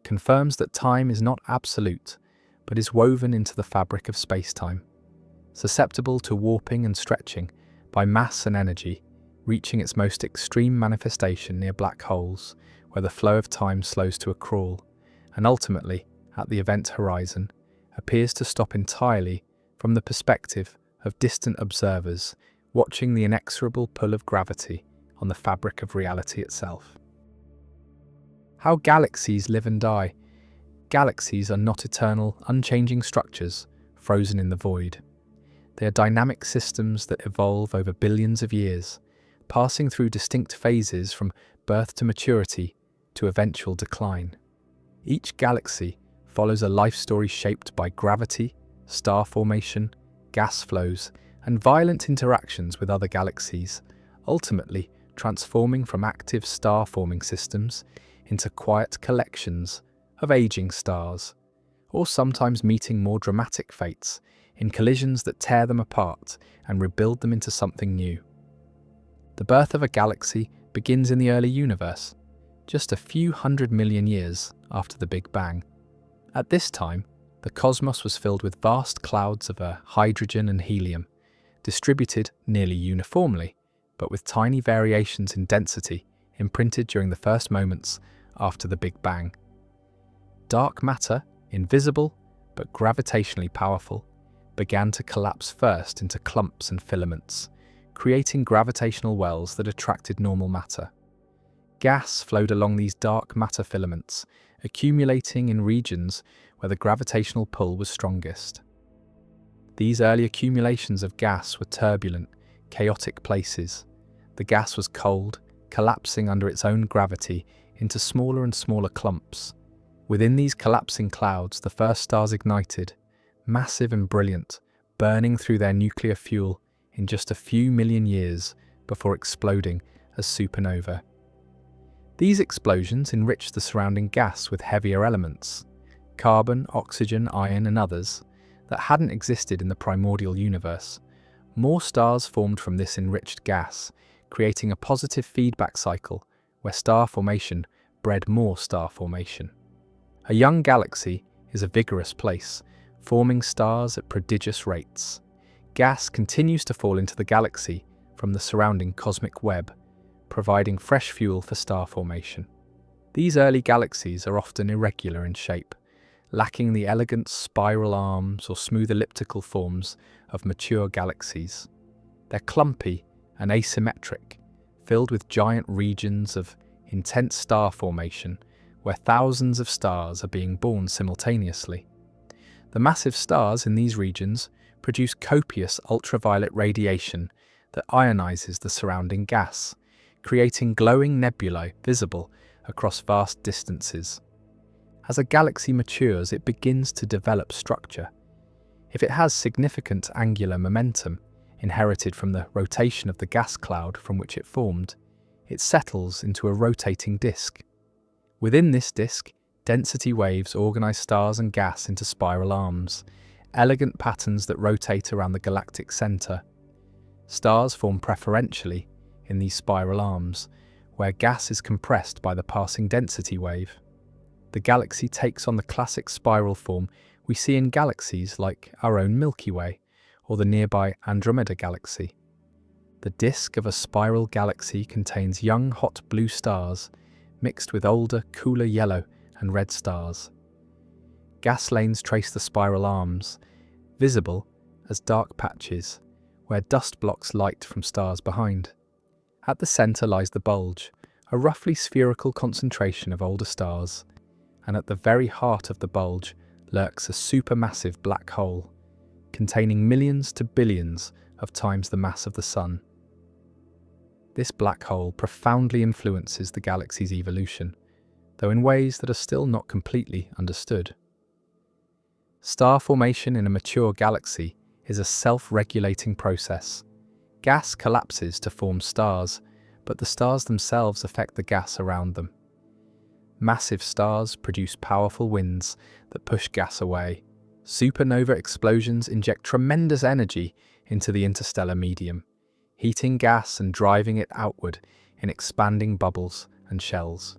confirms that time is not absolute, but is woven into the fabric of spacetime, susceptible to warping and stretching by mass and energy, reaching its most extreme manifestation near black holes, where the flow of time slows to a crawl, and ultimately, at the event horizon, appears to stop entirely from the perspective of distant observers watching the inexorable pull of gravity on the fabric of reality itself. How galaxies live and die. Galaxies are not eternal, unchanging structures frozen in the void. They are dynamic systems that evolve over billions of years, passing through distinct phases from birth to maturity to eventual decline. Each galaxy follows a life story shaped by gravity, star formation, gas flows, and violent interactions with other galaxies, ultimately transforming from active star-forming systems into quiet collections of aging stars, or sometimes meeting more dramatic fates in collisions that tear them apart and rebuild them into something new. The birth of a galaxy begins in the early universe, just a few 100 million years after the Big Bang. At this time, the cosmos was filled with vast clouds of hydrogen and helium, distributed nearly uniformly, but with tiny variations in density imprinted during the first moments after the Big Bang. Dark matter, invisible but gravitationally powerful, began to collapse first into clumps and filaments, creating gravitational wells that attracted normal matter. Gas flowed along these dark matter filaments, accumulating in regions where the gravitational pull was strongest. These early accumulations of gas were turbulent, chaotic places. The gas was cold, collapsing under its own gravity into smaller and smaller clumps. Within these collapsing clouds, the first stars ignited, massive and brilliant, burning through their nuclear fuel in just a few million years before exploding as supernova. These explosions enriched the surrounding gas with heavier elements, carbon, oxygen, iron, and others, that hadn't existed in the primordial universe. More stars formed from this enriched gas, creating a positive feedback cycle where star formation bred more star formation. A young galaxy is a vigorous place, forming stars at prodigious rates. Gas continues to fall into the galaxy from the surrounding cosmic web, providing fresh fuel for star formation. These early galaxies are often irregular in shape, lacking the elegant spiral arms or smooth elliptical forms of mature galaxies. They're clumpy and asymmetric, filled with giant regions of intense star formation where thousands of stars are being born simultaneously. The massive stars in these regions produce copious ultraviolet radiation that ionizes the surrounding gas, creating glowing nebulae visible across vast distances. As a galaxy matures, it begins to develop structure. If it has significant angular momentum, inherited from the rotation of the gas cloud from which it formed, it settles into a rotating disk. Within this disk, density waves organize stars and gas into spiral arms, elegant patterns that rotate around the galactic center. Stars form preferentially in these spiral arms, where gas is compressed by the passing density wave. The galaxy takes on the classic spiral form we see in galaxies like our own Milky Way or the nearby Andromeda galaxy. The disk of a spiral galaxy contains young hot blue stars mixed with older, cooler yellow and red stars. Gas lanes trace the spiral arms, visible as dark patches where dust blocks light from stars behind. At the center lies the bulge, a roughly spherical concentration of older stars, and at the very heart of the bulge lurks a supermassive black hole, containing millions to billions of times the mass of the Sun. This black hole profoundly influences the galaxy's evolution, though in ways that are still not completely understood. Star formation in a mature galaxy is a self-regulating process. Gas collapses to form stars, but the stars themselves affect the gas around them. Massive stars produce powerful winds that push gas away. Supernova explosions inject tremendous energy into the interstellar medium, heating gas and driving it outward in expanding bubbles and shells.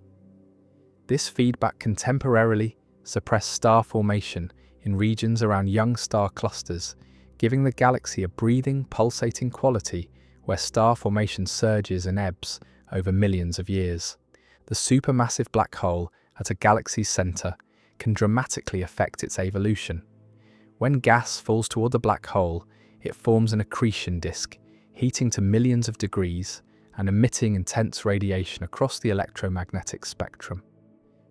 This feedback can temporarily suppress star formation in regions around young star clusters, giving the galaxy a breathing, pulsating quality where star formation surges and ebbs over millions of years. The supermassive black hole at a galaxy's center can dramatically affect its evolution. When gas falls toward the black hole, it forms an accretion disk, heating to millions of degrees and emitting intense radiation across the electromagnetic spectrum.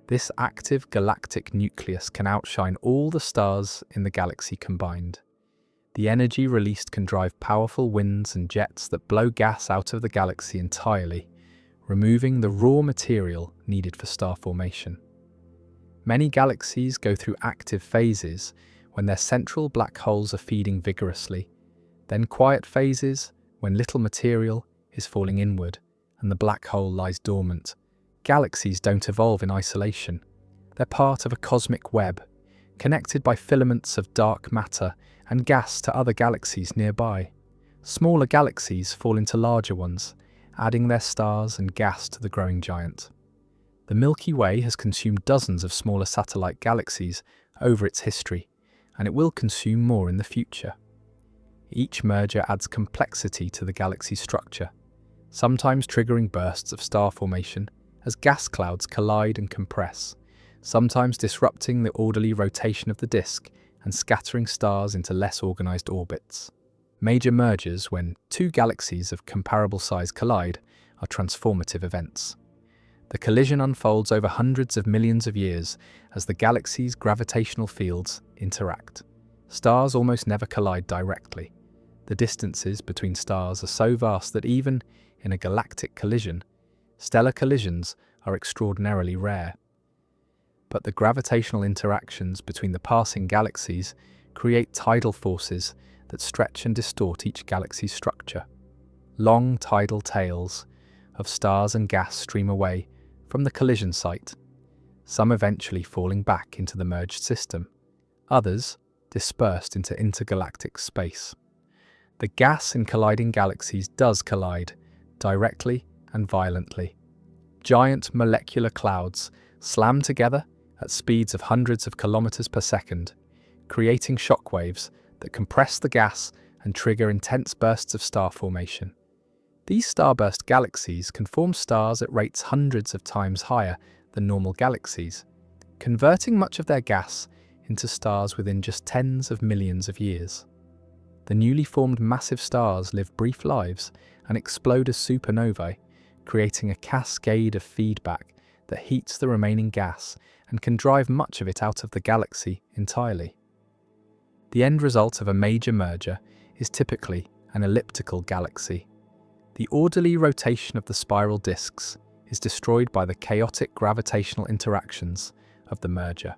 This active galactic nucleus can outshine all the stars in the galaxy combined. The energy released can drive powerful winds and jets that blow gas out of the galaxy entirely, removing the raw material needed for star formation. Many galaxies go through active phases when their central black holes are feeding vigorously, then quiet phases when little material is falling inward and the black hole lies dormant. Galaxies don't evolve in isolation. They're part of a cosmic web, connected by filaments of dark matter and gas to other galaxies nearby. Smaller galaxies fall into larger ones, adding their stars and gas to the growing giant. The Milky Way has consumed dozens of smaller satellite galaxies over its history, and it will consume more in the future. Each merger adds complexity to the galaxy's structure, sometimes triggering bursts of star formation as gas clouds collide and compress, sometimes disrupting the orderly rotation of the disk and scattering stars into less organized orbits. Major mergers, when two galaxies of comparable size collide, are transformative events. The collision unfolds over hundreds of millions of years as the galaxy's gravitational fields interact. Stars almost never collide directly. The distances between stars are so vast that even in a galactic collision, stellar collisions are extraordinarily rare. But the gravitational interactions between the passing galaxies create tidal forces that stretch and distort each galaxy's structure. Long tidal tails of stars and gas stream away from the collision site, some eventually falling back into the merged system, others dispersed into intergalactic space. The gas in colliding galaxies does collide, directly and violently. Giant molecular clouds slam together at speeds of hundreds of kilometers per second, creating shockwaves that compress the gas and trigger intense bursts of star formation. These starburst galaxies can form stars at rates hundreds of times higher than normal galaxies, converting much of their gas into stars within just tens of millions of years. The newly formed massive stars live brief lives and explode as supernovae, creating a cascade of feedback that heats the remaining gas and can drive much of it out of the galaxy entirely. The end result of a major merger is typically an elliptical galaxy. The orderly rotation of the spiral disks is destroyed by the chaotic gravitational interactions of the merger.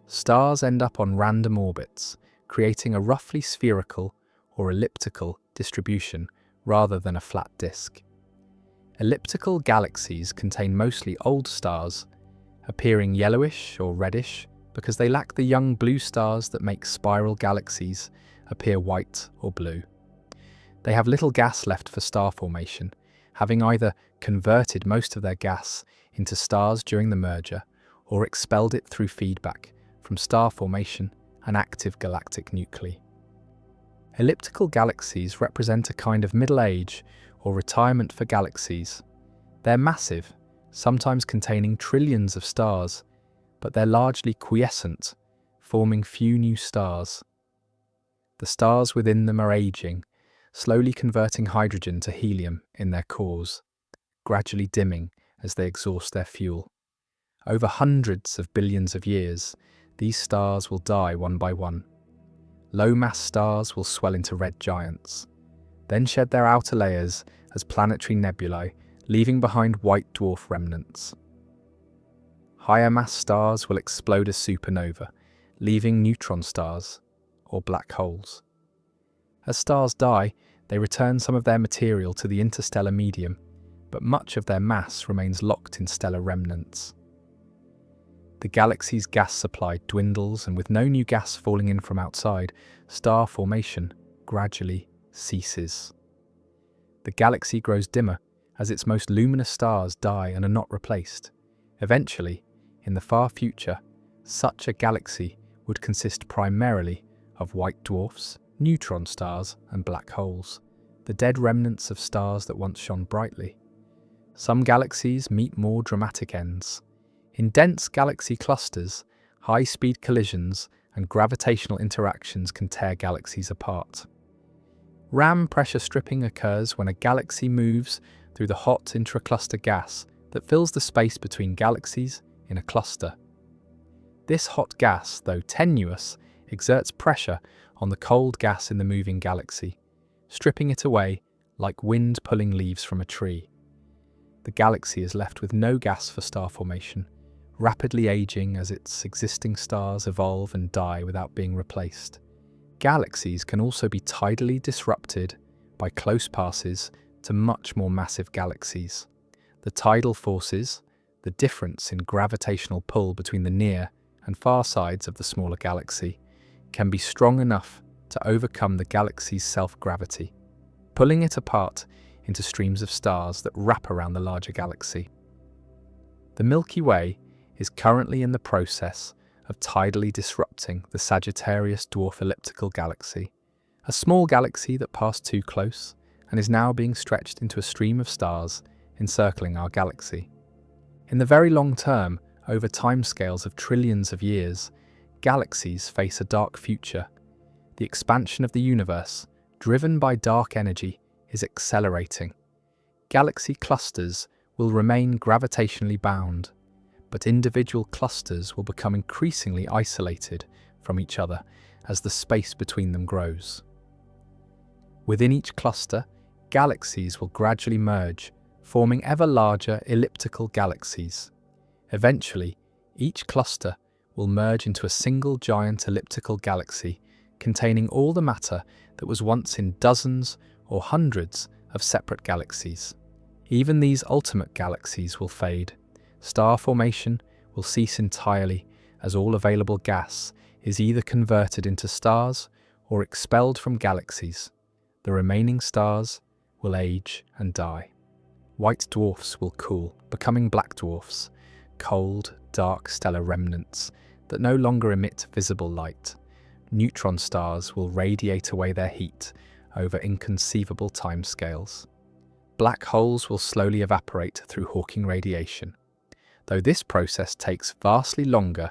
Stars end up on random orbits, creating a roughly spherical or elliptical distribution rather than a flat disk. Elliptical galaxies contain mostly old stars, appearing yellowish or reddish because they lack the young blue stars that make spiral galaxies appear white or blue. They have little gas left for star formation, having either converted most of their gas into stars during the merger or expelled it through feedback from star formation and active galactic nuclei. Elliptical galaxies represent a kind of middle age or retirement for galaxies. They're massive, sometimes containing trillions of stars, but they're largely quiescent, forming few new stars. The stars within them are aging, slowly converting hydrogen to helium in their cores, gradually dimming as they exhaust their fuel. Over hundreds of billions of years, these stars will die one by one. Low-mass stars will swell into red giants, then shed their outer layers as planetary nebulae, leaving behind white dwarf remnants. Higher-mass stars will explode as supernova, leaving neutron stars, or black holes. As stars die, they return some of their material to the interstellar medium, but much of their mass remains locked in stellar remnants. The galaxy's gas supply dwindles, and with no new gas falling in from outside, star formation gradually ceases. The galaxy grows dimmer as its most luminous stars die and are not replaced. Eventually, in the far future, such a galaxy would consist primarily of white dwarfs, neutron stars, and black holes, the dead remnants of stars that once shone brightly. Some galaxies meet more dramatic ends. In dense galaxy clusters, high-speed collisions and gravitational interactions can tear galaxies apart. Ram pressure stripping occurs when a galaxy moves through the hot intracluster gas that fills the space between galaxies in a cluster. This hot gas, though tenuous, exerts pressure on the cold gas in the moving galaxy, stripping it away like wind pulling leaves from a tree. The galaxy is left with no gas for star formation, rapidly aging as its existing stars evolve and die without being replaced. Galaxies can also be tidally disrupted by close passes to much more massive galaxies. The tidal forces, the difference in gravitational pull between the near and far sides of the smaller galaxy, can be strong enough to overcome the galaxy's self-gravity, pulling it apart into streams of stars that wrap around the larger galaxy. The Milky Way is currently in the process of tidally disrupting the Sagittarius dwarf elliptical galaxy, a small galaxy that passed too close and is now being stretched into a stream of stars encircling our galaxy. In the very long term, over timescales of trillions of years, galaxies face a dark future. The expansion of the universe, driven by dark energy, is accelerating. Galaxy clusters will remain gravitationally bound, but individual clusters will become increasingly isolated from each other as the space between them grows. Within each cluster, galaxies will gradually merge, forming ever larger elliptical galaxies. Eventually, each cluster will merge into a single giant elliptical galaxy containing all the matter that was once in dozens or hundreds of separate galaxies. Even these ultimate galaxies will fade. Star formation will cease entirely as all available gas is either converted into stars or expelled from galaxies. The remaining stars will age and die. White dwarfs will cool, becoming black dwarfs, cold, dark stellar remnants that no longer emit visible light. Neutron stars will radiate away their heat over inconceivable timescales. Black holes will slowly evaporate through Hawking radiation, though this process takes vastly longer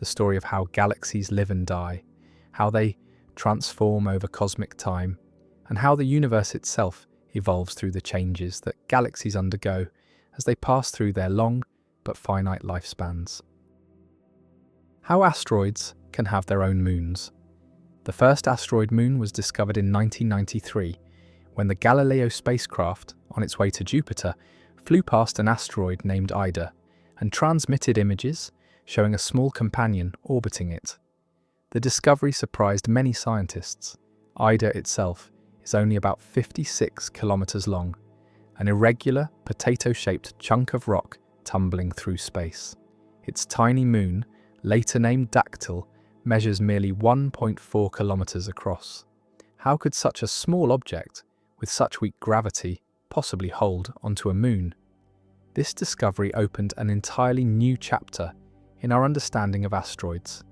the story of how galaxies live and die, how they transform over cosmic time, and how the universe itself evolves through the changes that galaxies undergo as they pass through their long but finite lifespans. How asteroids can have their own moons. The first asteroid moon was discovered in 1993 when the Galileo spacecraft, on its way to Jupiter, flew past an asteroid named Ida and transmitted images showing a small companion orbiting it. The discovery surprised many scientists. Ida itself is only about 56 kilometers long, an irregular, potato-shaped chunk of rock tumbling through space. Its tiny moon, later named Dactyl, measures merely 1.4 kilometers across. How could such a small object, with such weak gravity, possibly hold onto a moon? This discovery opened an entirely new chapter in our understanding of asteroids,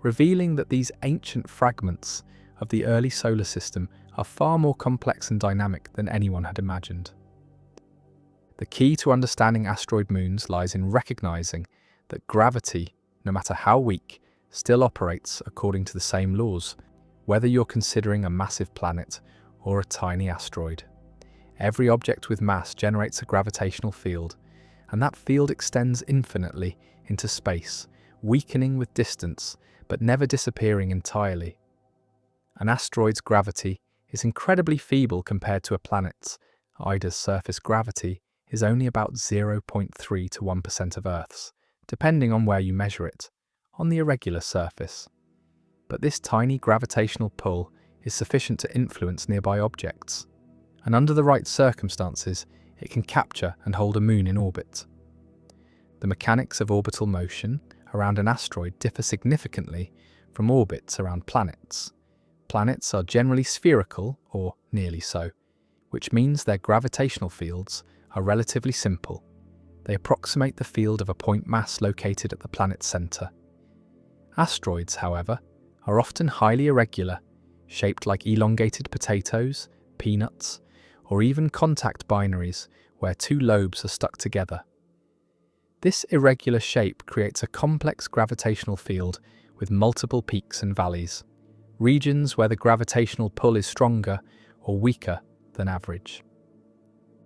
revealing that these ancient fragments of the early solar system are far more complex and dynamic than anyone had imagined. The key to understanding asteroid moons lies in recognizing that gravity, no matter how weak, still operates according to the same laws, whether you're considering a massive planet or a tiny asteroid. Every object with mass generates a gravitational field, and that field extends infinitely into space, weakening with distance, but never disappearing entirely. An asteroid's gravity is incredibly feeble compared to a planet's. Ida's surface gravity is only about 0.3 to 1% of Earth's, depending on where you measure it, on the irregular surface. But this tiny gravitational pull is sufficient to influence nearby objects, and under the right circumstances, it can capture and hold a moon in orbit. The mechanics of orbital motion around an asteroid differ significantly from orbits around planets. Planets are generally spherical, or nearly so, which means their gravitational fields are relatively simple. They approximate the field of a point mass located at the planet's center. Asteroids, however, are often highly irregular, shaped like elongated potatoes, peanuts, or even contact binaries where two lobes are stuck together. This irregular shape creates a complex gravitational field with multiple peaks and valleys, regions where the gravitational pull is stronger or weaker than average.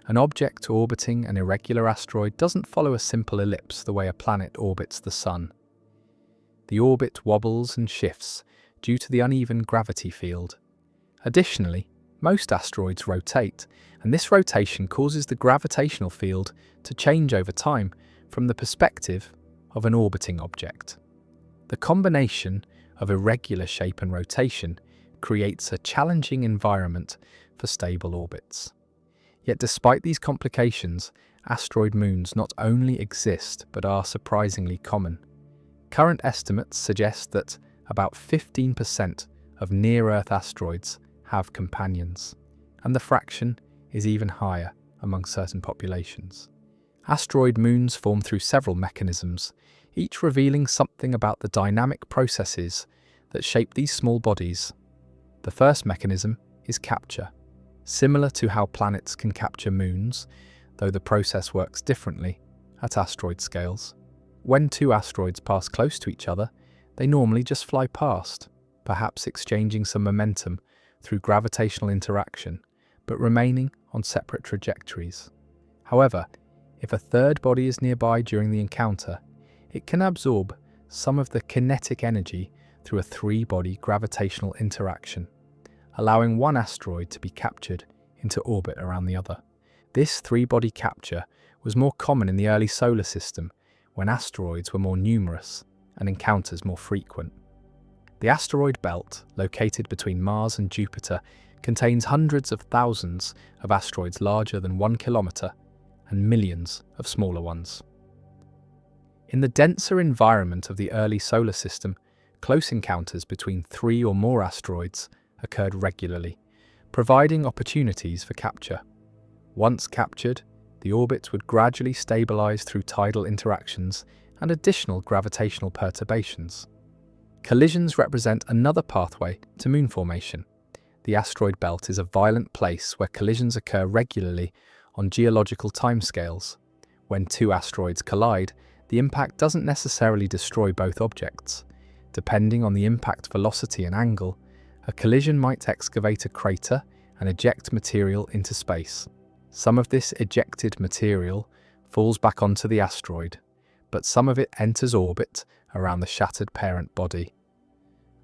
An object orbiting an irregular asteroid doesn't follow a simple ellipse the way a planet orbits the Sun. The orbit wobbles and shifts due to the uneven gravity field. Additionally, most asteroids rotate, and this rotation causes the gravitational field to change over time from the perspective of an orbiting object. The combination of irregular shape and rotation creates a challenging environment for stable orbits. Yet despite these complications, asteroid moons not only exist but are surprisingly common. Current estimates suggest that about 15% of near-Earth asteroids have companions, and the fraction is even higher among certain populations. Asteroid moons form through several mechanisms, each revealing something about the dynamic processes that shape these small bodies. The first mechanism is capture. Similar to how planets can capture moons, though the process works differently at asteroid scales. When two asteroids pass close to each other, they normally just fly past, perhaps exchanging some momentum through gravitational interaction, but remaining on separate trajectories. However, if a third body is nearby during the encounter, it can absorb some of the kinetic energy through a three-body gravitational interaction, allowing one asteroid to be captured into orbit around the other. This three-body capture was more common in the early solar system when asteroids were more numerous and encounters more frequent. The asteroid belt, located between Mars and Jupiter, contains hundreds of thousands of asteroids larger than 1 kilometer and millions of smaller ones. In the denser environment of the early solar system, close encounters between 3 or more asteroids occurred regularly, providing opportunities for capture. Once captured, the orbit would gradually stabilize through tidal interactions and additional gravitational perturbations. Collisions represent another pathway to moon formation. The asteroid belt is a violent place where collisions occur regularly on geological timescales. When two asteroids collide, The impact doesn't necessarily destroy both objects. Depending on the impact velocity and angle, a collision might excavate a crater and eject material into space. Some of this ejected material falls back onto the asteroid, but some of it enters orbit around the shattered parent body.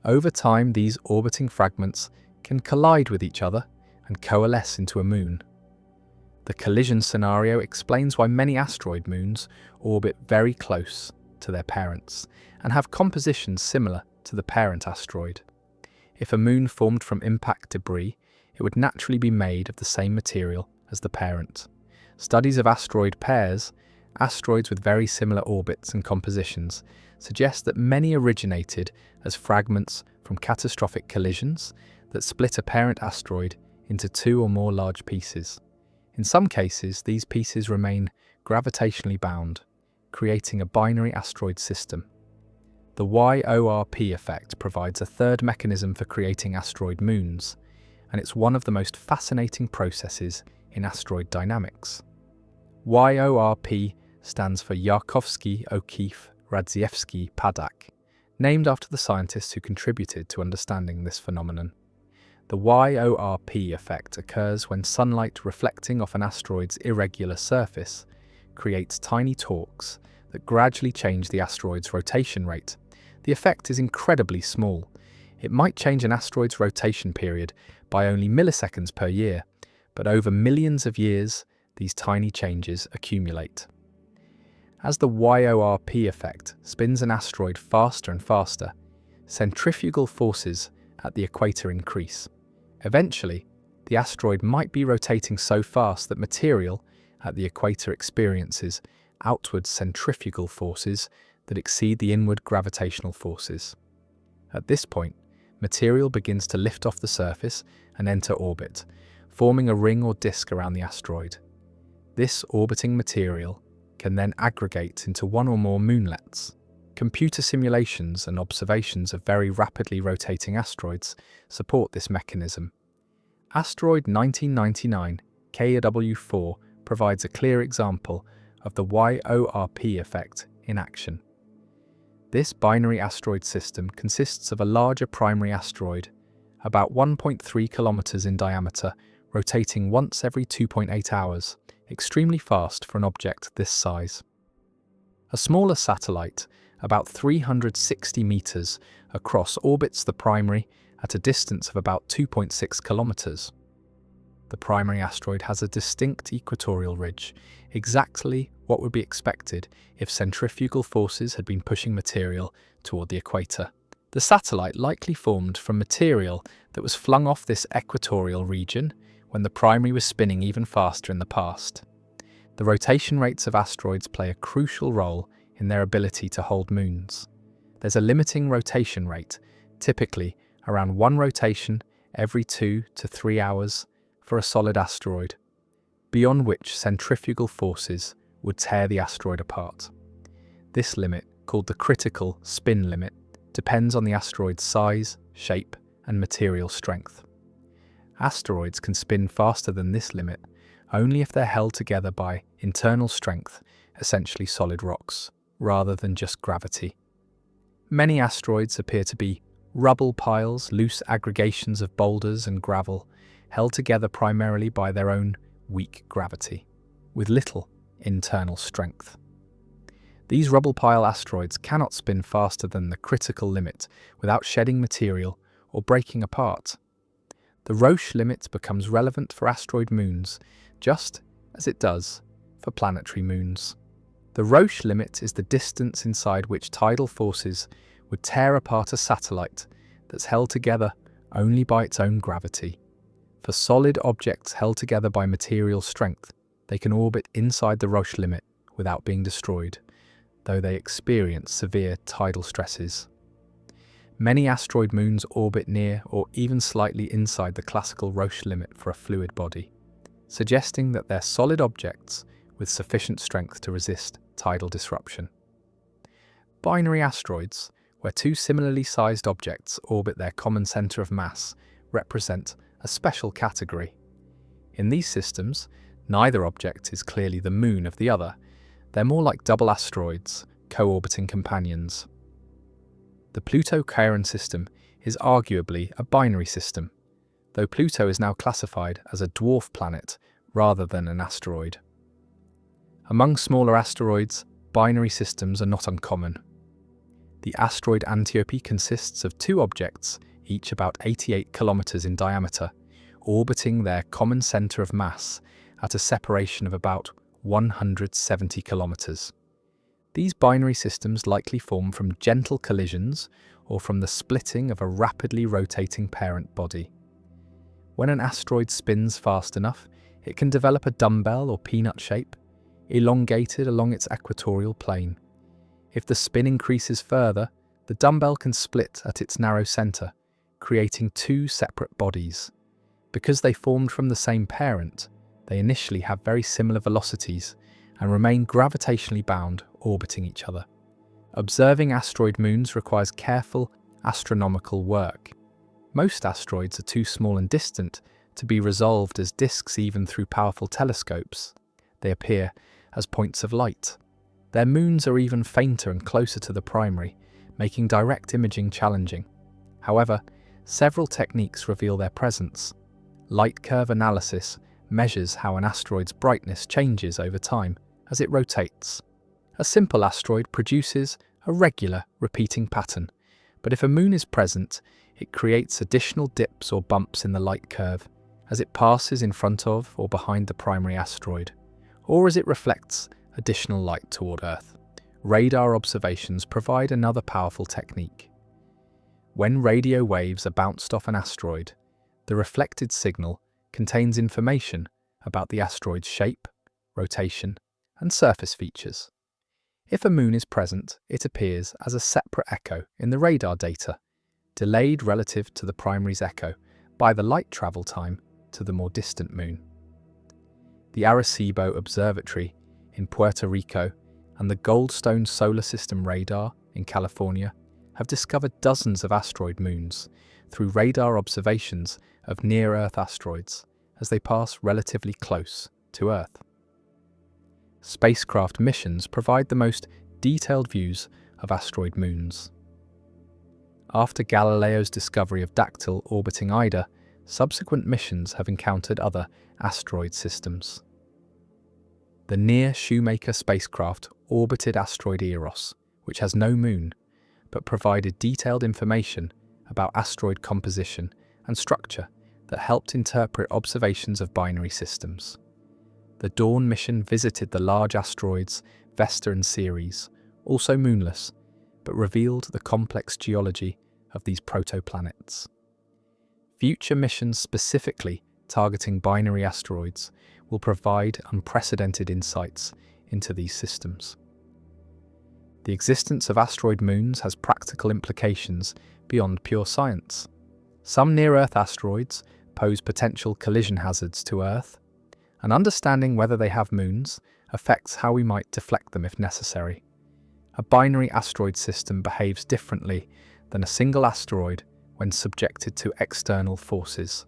Over time, these orbiting fragments can collide with each other and coalesce into a moon. The collision scenario explains why many asteroid moons orbit very close to their parents and have compositions similar to the parent asteroid. If a moon formed from impact debris, it would naturally be made of the same material as the parent. Studies of asteroid pairs, asteroids with very similar orbits and compositions, suggest that many originated as fragments from catastrophic collisions that split a parent asteroid into two or more large pieces. In some cases, these pieces remain gravitationally bound, creating a binary asteroid system. The YORP effect provides a third mechanism for creating asteroid moons, and it's one of the most fascinating processes in asteroid dynamics. YORP stands for Yarkovsky-O'Keefe-Radzievsky-Paddock, named after the scientists who contributed to understanding this phenomenon. The YORP effect occurs when sunlight reflecting off an asteroid's irregular surface creates tiny torques that gradually change the asteroid's rotation rate. The effect is incredibly small. It might change an asteroid's rotation period by only milliseconds per year, but over millions of years, these tiny changes accumulate. As the YORP effect spins an asteroid faster and faster, centrifugal forces at the equator increase. Eventually, the asteroid might be rotating so fast that material at the equator experiences outward centrifugal forces that exceed the inward gravitational forces. At this point, material begins to lift off the surface and enter orbit, forming a ring or disk around the asteroid. This orbiting material can then aggregate into one or more moonlets. Computer simulations and observations of very rapidly rotating asteroids support this mechanism. Asteroid 1999 KW4 provides a clear example of the YORP effect in action. This binary asteroid system consists of a larger primary asteroid, about 1.3 kilometers in diameter, rotating once every 2.8 hours, extremely fast for an object this size. A smaller satellite, about 360 meters across, orbits the primary at a distance of about 2.6 kilometers. The primary asteroid has a distinct equatorial ridge, exactly what would be expected if centrifugal forces had been pushing material toward the equator. The satellite likely formed from material that was flung off this equatorial region when the primary was spinning even faster in the past. The rotation rates of asteroids play a crucial role in their ability to hold moons. There's a limiting rotation rate, typically around one rotation every 2 to 3 hours for a solid asteroid, beyond which centrifugal forces would tear the asteroid apart. This limit, called the critical spin limit, depends on the asteroid's size, shape, and material strength. Asteroids can spin faster than this limit only if they're held together by internal strength, essentially solid rocks, rather than just gravity. Many asteroids appear to be rubble piles, loose aggregations of boulders and gravel, held together primarily by their own weak gravity, with little internal strength. These rubble pile asteroids cannot spin faster than the critical limit without shedding material or breaking apart. The Roche limit becomes relevant for asteroid moons, just as it does for planetary moons. The Roche limit is the distance inside which tidal forces would tear apart a satellite that's held together only by its own gravity. For solid objects held together by material strength, they can orbit inside the Roche limit without being destroyed, though they experience severe tidal stresses. Many asteroid moons orbit near or even slightly inside the classical Roche limit for a fluid body, suggesting that they're solid objects with sufficient strength to resist tidal disruption. Binary asteroids, where two similarly sized objects orbit their common center of mass, represent a special category. In these systems, neither object is clearly the moon of the other. They're more like double asteroids, co-orbiting companions. The Pluto-Charon system is arguably a binary system, though Pluto is now classified as a dwarf planet rather than an asteroid. Among smaller asteroids, binary systems are not uncommon. The asteroid Antiope consists of two objects, each about 88 kilometers in diameter, orbiting their common center of mass at a separation of about 170 kilometers. These binary systems likely form from gentle collisions or from the splitting of a rapidly rotating parent body. When an asteroid spins fast enough, it can develop a dumbbell or peanut shape, elongated along its equatorial plane. If the spin increases further, the dumbbell can split at its narrow center, creating two separate bodies. Because they formed from the same parent, they initially have very similar velocities and remain gravitationally bound, orbiting each other. Observing asteroid moons requires careful astronomical work. Most asteroids are too small and distant to be resolved as disks even through powerful telescopes. They appear as points of light. Their moons are even fainter and closer to the primary, making direct imaging challenging. However, several techniques reveal their presence. Light curve analysis measures how an asteroid's brightness changes over time as it rotates. A simple asteroid produces a regular, repeating pattern, but if a moon is present, it creates additional dips or bumps in the light curve as it passes in front of or behind the primary asteroid, or as it reflects additional light toward Earth. Radar observations provide another powerful technique. When radio waves are bounced off an asteroid, the reflected signal contains information about the asteroid's shape, rotation, and surface features. If a moon is present, it appears as a separate echo in the radar data, delayed relative to the primary's echo by the light travel time to the more distant moon. The Arecibo Observatory in Puerto Rico and the Goldstone Solar System Radar in California have discovered dozens of asteroid moons through radar observations of near-Earth asteroids as they pass relatively close to Earth. Spacecraft missions provide the most detailed views of asteroid moons. After Galileo's discovery of Dactyl orbiting Ida, subsequent missions have encountered other asteroid systems. The near-Shoemaker spacecraft orbited asteroid Eros, which has no moon, but provided detailed information about asteroid composition and structure that helped interpret observations of binary systems. The Dawn mission visited the large asteroids Vesta and Ceres, also moonless, but revealed the complex geology of these protoplanets. Future missions specifically targeting binary asteroids will provide unprecedented insights into these systems. The existence of asteroid moons has practical implications beyond pure science. Some near-Earth asteroids pose potential collision hazards to Earth, and understanding whether they have moons affects how we might deflect them if necessary. A binary asteroid system behaves differently than a single asteroid when subjected to external forces.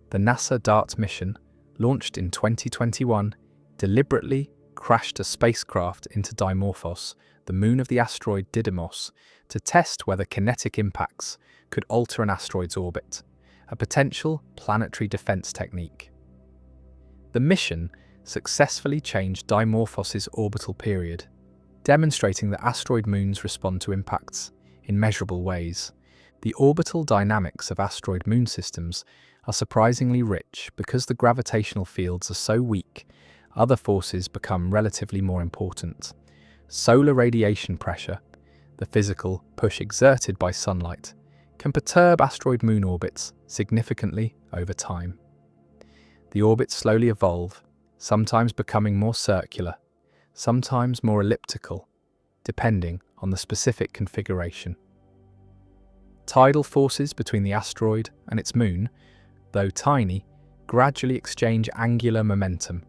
The NASA DART mission, launched in 2021, deliberately crashed a spacecraft into Dimorphos, the moon of the asteroid Didymos, to test whether kinetic impacts could alter an asteroid's orbit, a potential planetary defense technique. The mission successfully changed Dimorphos's orbital period, demonstrating that asteroid moons respond to impacts in measurable ways. The orbital dynamics of asteroid moon systems are surprisingly rich because the gravitational fields are so weak. Other forces become relatively more important. Solar radiation pressure, the physical push exerted by sunlight, can perturb asteroid moon orbits significantly over time. The orbits slowly evolve, sometimes becoming more circular, sometimes more elliptical, depending on the specific configuration. Tidal forces between the asteroid and its moon, though tiny, gradually exchange angular momentum,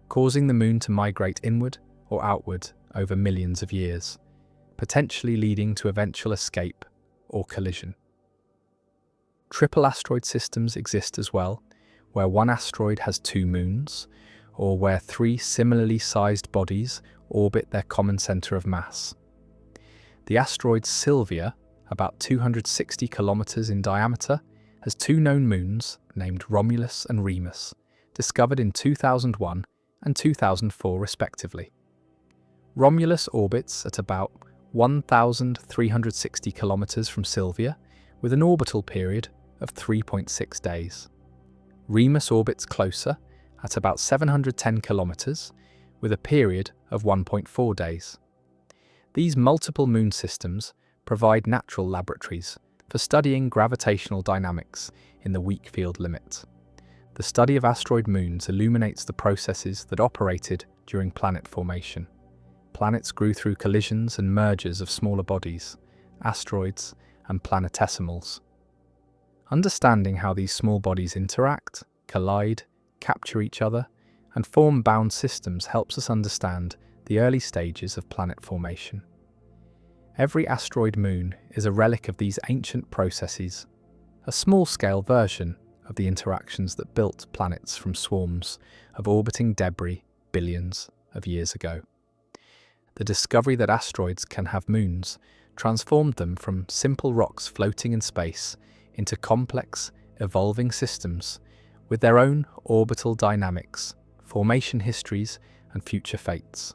causing the moon to migrate inward or outward over millions of years, potentially leading to eventual escape or collision. Triple asteroid systems exist as well, where one asteroid has two moons, or where three similarly sized bodies orbit their common center of mass. The asteroid Sylvia, about 260 kilometers in diameter, has two known moons named Romulus and Remus, discovered in 2001 and 2004 respectively. Romulus orbits at about 1,360 kilometers from Sylvia, with an orbital period of 3.6 days. Remus orbits closer, at about 710 kilometers, with a period of 1.4 days. These multiple moon systems provide natural laboratories for studying gravitational dynamics in the weak field limit. The study of asteroid moons illuminates the processes that operated during planet formation. Planets grew through collisions and mergers of smaller bodies, asteroids, and planetesimals. Understanding how these small bodies interact, collide, capture each other, and form bound systems helps us understand the early stages of planet formation. Every asteroid moon is a relic of these ancient processes, a small-scale version of the interactions that built planets from swarms of orbiting debris billions of years ago. The discovery that asteroids can have moons transformed them from simple rocks floating in space into complex, evolving systems with their own orbital dynamics, formation histories, and future fates.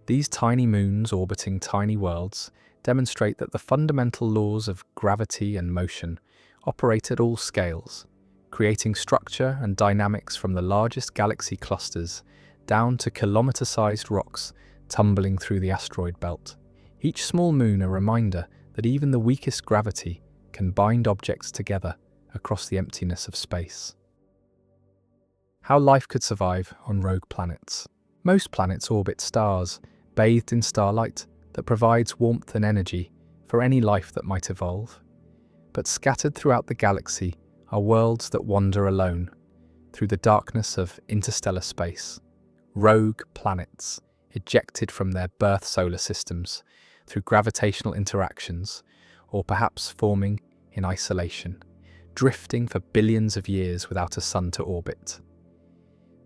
These tiny moons orbiting tiny worlds demonstrate that the fundamental laws of gravity and motion operate at all scales, creating structure and dynamics from the largest galaxy clusters down to kilometer-sized rocks tumbling through the asteroid belt. Each small moon a reminder that even the weakest gravity can bind objects together across the emptiness of space. How life could survive on rogue planets. Most planets orbit stars, bathed in starlight that provides warmth and energy for any life that might evolve. But scattered throughout the galaxy are worlds that wander alone through the darkness of interstellar space. Rogue planets, ejected from their birth solar systems through gravitational interactions, or perhaps forming in isolation, drifting for billions of years without a sun to orbit.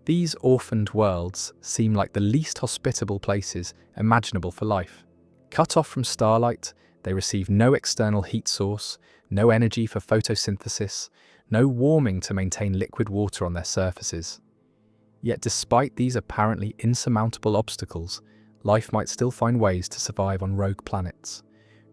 These orphaned worlds seem like the least hospitable places imaginable for life. Cut off from starlight, they receive no external heat source, no energy for photosynthesis, no warming to maintain liquid water on their surfaces. Yet despite these apparently insurmountable obstacles, life might still find ways to survive on rogue planets,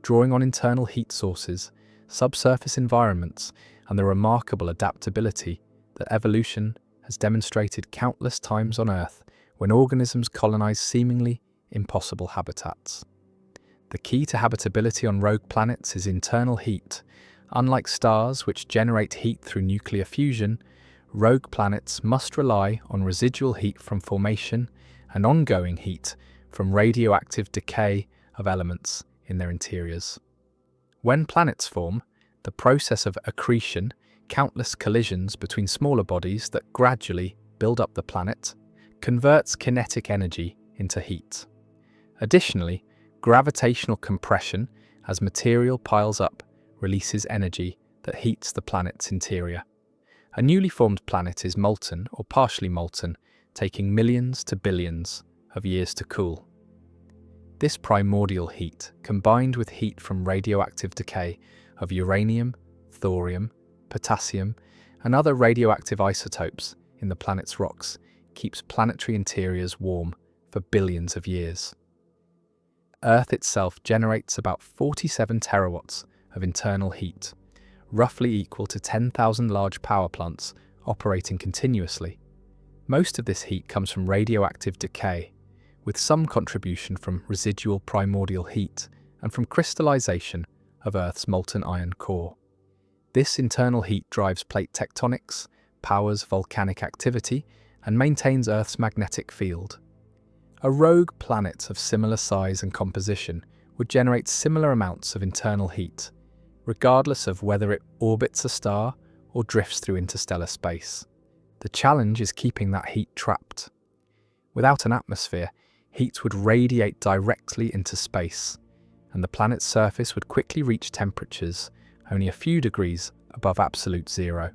drawing on internal heat sources, subsurface environments, and the remarkable adaptability that evolution has demonstrated countless times on Earth when organisms colonize seemingly impossible habitats. The key to habitability on rogue planets is internal heat. Unlike stars, which generate heat through nuclear fusion, rogue planets must rely on residual heat from formation and ongoing heat from radioactive decay of elements in their interiors. When planets form, the process of accretion, countless collisions between smaller bodies that gradually build up the planet, converts kinetic energy into heat. Additionally, gravitational compression, as material piles up, releases energy that heats the planet's interior. A newly formed planet is molten or partially molten, taking millions to billions of years to cool. This primordial heat, combined with heat from radioactive decay of uranium, thorium, potassium, and other radioactive isotopes in the planet's rocks, keeps planetary interiors warm for billions of years. Earth itself generates about 47 terawatts of internal heat, roughly equal to 10,000 large power plants operating continuously. Most of this heat comes from radioactive decay, with some contribution from residual primordial heat and from crystallization of Earth's molten iron core. This internal heat drives plate tectonics, powers volcanic activity, and maintains Earth's magnetic field. A rogue planet of similar size and composition would generate similar amounts of internal heat, regardless of whether it orbits a star or drifts through interstellar space. The challenge is keeping that heat trapped. Without an atmosphere, heat would radiate directly into space, and the planet's surface would quickly reach temperatures only a few degrees above absolute zero,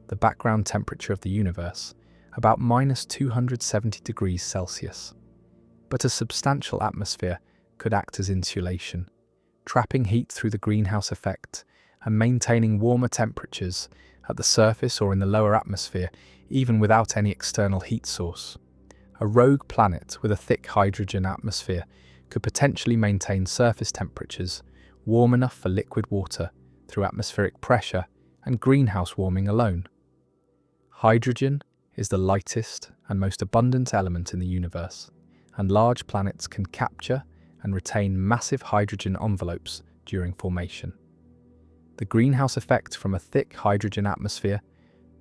the background temperature of the universe, about -270 degrees Celsius. But a substantial atmosphere could act as insulation, trapping heat through the greenhouse effect and maintaining warmer temperatures at the surface or in the lower atmosphere, even without any external heat source. A rogue planet with a thick hydrogen atmosphere could potentially maintain surface temperatures warm enough for liquid water through atmospheric pressure and greenhouse warming alone. Hydrogen is the lightest and most abundant element in the universe, and large planets can capture and retain massive hydrogen envelopes during formation. The greenhouse effect from a thick hydrogen atmosphere,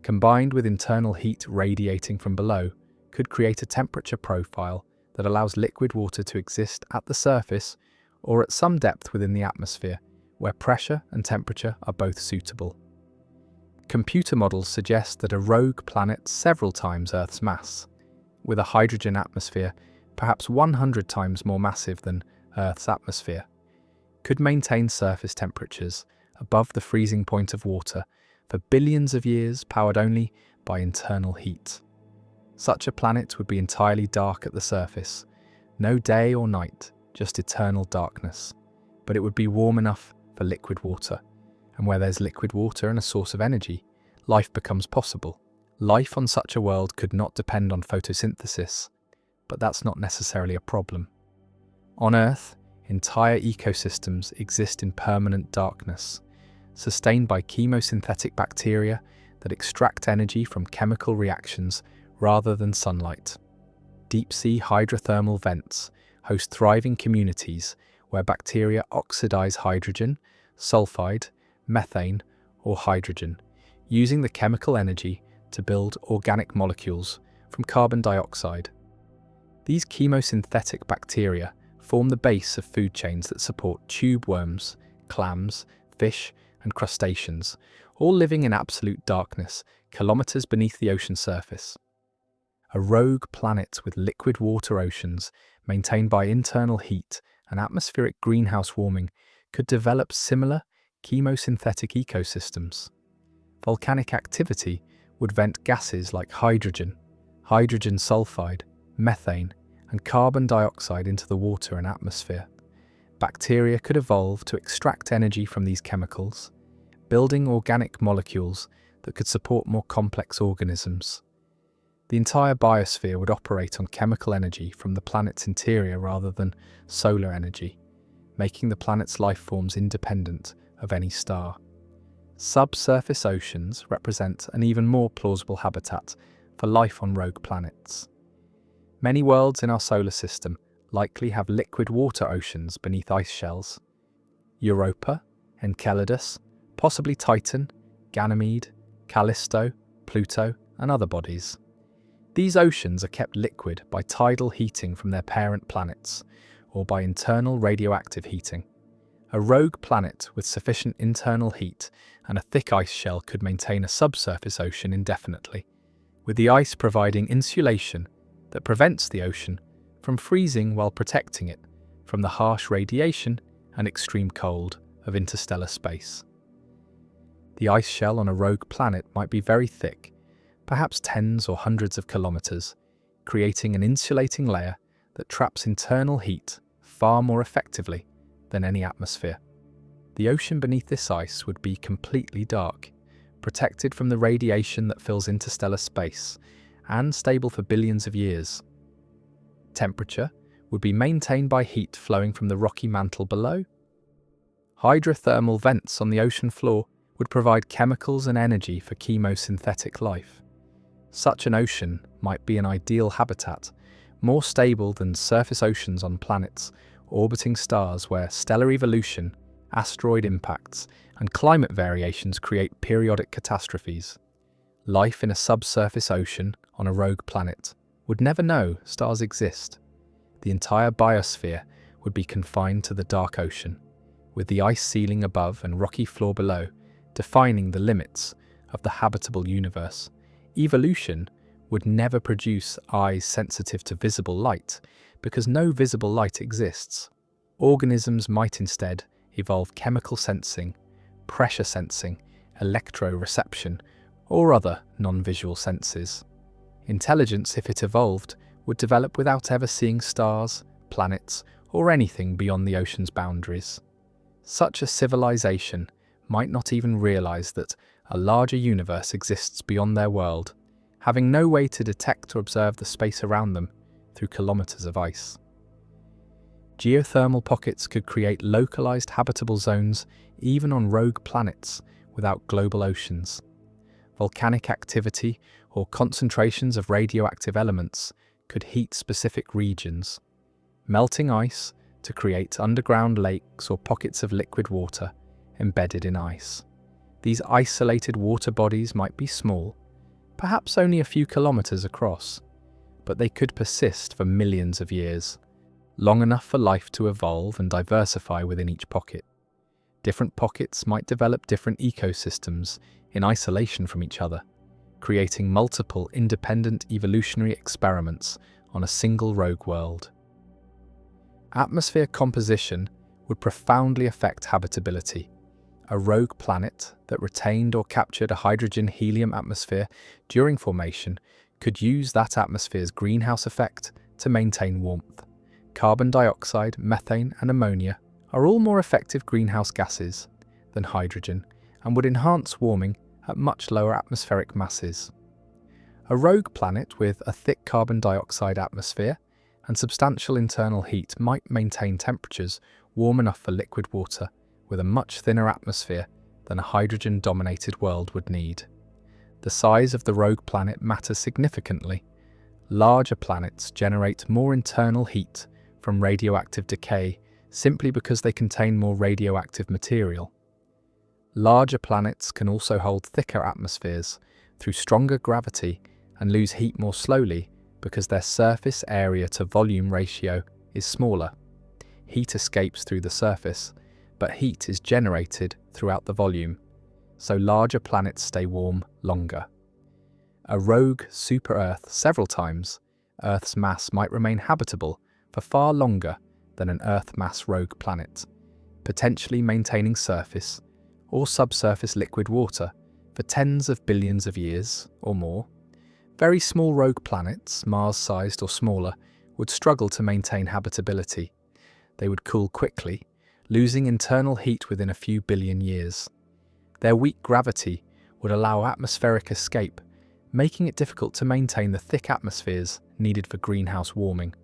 combined with internal heat radiating from below, could create a temperature profile that allows liquid water to exist at the surface or at some depth within the atmosphere, where pressure and temperature are both suitable. Computer models suggest that a rogue planet several times Earth's mass, with a hydrogen atmosphere perhaps 100 times more massive than Earth's atmosphere, could maintain surface temperatures above the freezing point of water for billions of years, powered only by internal heat. Such a planet would be entirely dark at the surface, no day or night, just eternal darkness. But it would be warm enough for liquid water, and where there's liquid water and a source of energy, life becomes possible. Life on such a world could not depend on photosynthesis, but that's not necessarily a problem. On Earth, entire ecosystems exist in permanent darkness, sustained by chemosynthetic bacteria that extract energy from chemical reactions rather than sunlight. Deep-sea hydrothermal vents host thriving communities where bacteria oxidize hydrogen, sulfide, methane, or hydrogen, using the chemical energy to build organic molecules from carbon dioxide. These chemosynthetic bacteria form the base of food chains that support tube worms, clams, fish, and crustaceans, all living in absolute darkness, kilometers beneath the ocean surface. A rogue planet with liquid water oceans, maintained by internal heat and atmospheric greenhouse warming, could develop similar chemosynthetic ecosystems. Volcanic activity would vent gases like hydrogen, hydrogen sulfide, methane, and carbon dioxide into the water and atmosphere. Bacteria could evolve to extract energy from these chemicals, building organic molecules that could support more complex organisms. The entire biosphere would operate on chemical energy from the planet's interior rather than solar energy, making the planet's life forms independent of any star. Subsurface oceans represent an even more plausible habitat for life on rogue planets. Many worlds in our solar system likely have liquid water oceans beneath ice shells. Europa, Enceladus, possibly Titan, Ganymede, Callisto, Pluto, and other bodies. These oceans are kept liquid by tidal heating from their parent planets, or by internal radioactive heating. A rogue planet with sufficient internal heat and a thick ice shell could maintain a subsurface ocean indefinitely, with the ice providing insulation that prevents the ocean from freezing while protecting it from the harsh radiation and extreme cold of interstellar space. The ice shell on a rogue planet might be very thick, perhaps tens or hundreds of kilometers, creating an insulating layer that traps internal heat far more effectively than any atmosphere. The ocean beneath this ice would be completely dark, protected from the radiation that fills interstellar space, and stable for billions of years. Temperature would be maintained by heat flowing from the rocky mantle below. Hydrothermal vents on the ocean floor would provide chemicals and energy for chemosynthetic life. Such an ocean might be an ideal habitat, more stable than surface oceans on planets orbiting stars where stellar evolution, asteroid impacts, and climate variations create periodic catastrophes. Life in a subsurface ocean on a rogue planet would never know stars exist. The entire biosphere would be confined to the dark ocean, with the ice ceiling above and rocky floor below defining the limits of the habitable universe. Evolution would never produce eyes sensitive to visible light because no visible light exists. Organisms might instead evolve chemical sensing, pressure sensing, electroreception, or other non-visual senses. Intelligence, if it evolved, would develop without ever seeing stars, planets, or anything beyond the ocean's boundaries. Such a civilization might not even realize that a larger universe exists beyond their world, having no way to detect or observe the space around them through kilometers of ice. Geothermal pockets could create localized habitable zones even on rogue planets without global oceans. Volcanic activity or concentrations of radioactive elements could heat specific regions, melting ice to create underground lakes or pockets of liquid water embedded in ice. These isolated water bodies might be small, perhaps only a few kilometers across, but they could persist for millions of years, long enough for life to evolve and diversify within each pocket. Different pockets might develop different ecosystems in isolation from each other, creating multiple independent evolutionary experiments on a single rogue world. Atmosphere composition would profoundly affect habitability. A rogue planet that retained or captured a hydrogen-helium atmosphere during formation could use that atmosphere's greenhouse effect to maintain warmth. Carbon dioxide, methane, and ammonia are all more effective greenhouse gases than hydrogen and would enhance warming at much lower atmospheric masses. A rogue planet with a thick carbon dioxide atmosphere and substantial internal heat might maintain temperatures warm enough for liquid water with a much thinner atmosphere than a hydrogen-dominated world would need. The size of the rogue planet matters significantly. Larger planets generate more internal heat from radioactive decay simply because they contain more radioactive material. Larger planets can also hold thicker atmospheres through stronger gravity and lose heat more slowly because their surface area to volume ratio is smaller. Heat escapes through the surface, but heat is generated throughout the volume, so larger planets stay warm longer. A rogue super-Earth several times, Earth's mass might remain habitable for far longer than an Earth-mass rogue planet, potentially maintaining surface or subsurface liquid water for tens of billions of years or more. Very small rogue planets, Mars-sized or smaller, would struggle to maintain habitability. They would cool quickly, losing internal heat within a few billion years. Their weak gravity would allow atmospheric escape, making it difficult to maintain the thick atmospheres needed for greenhouse warming.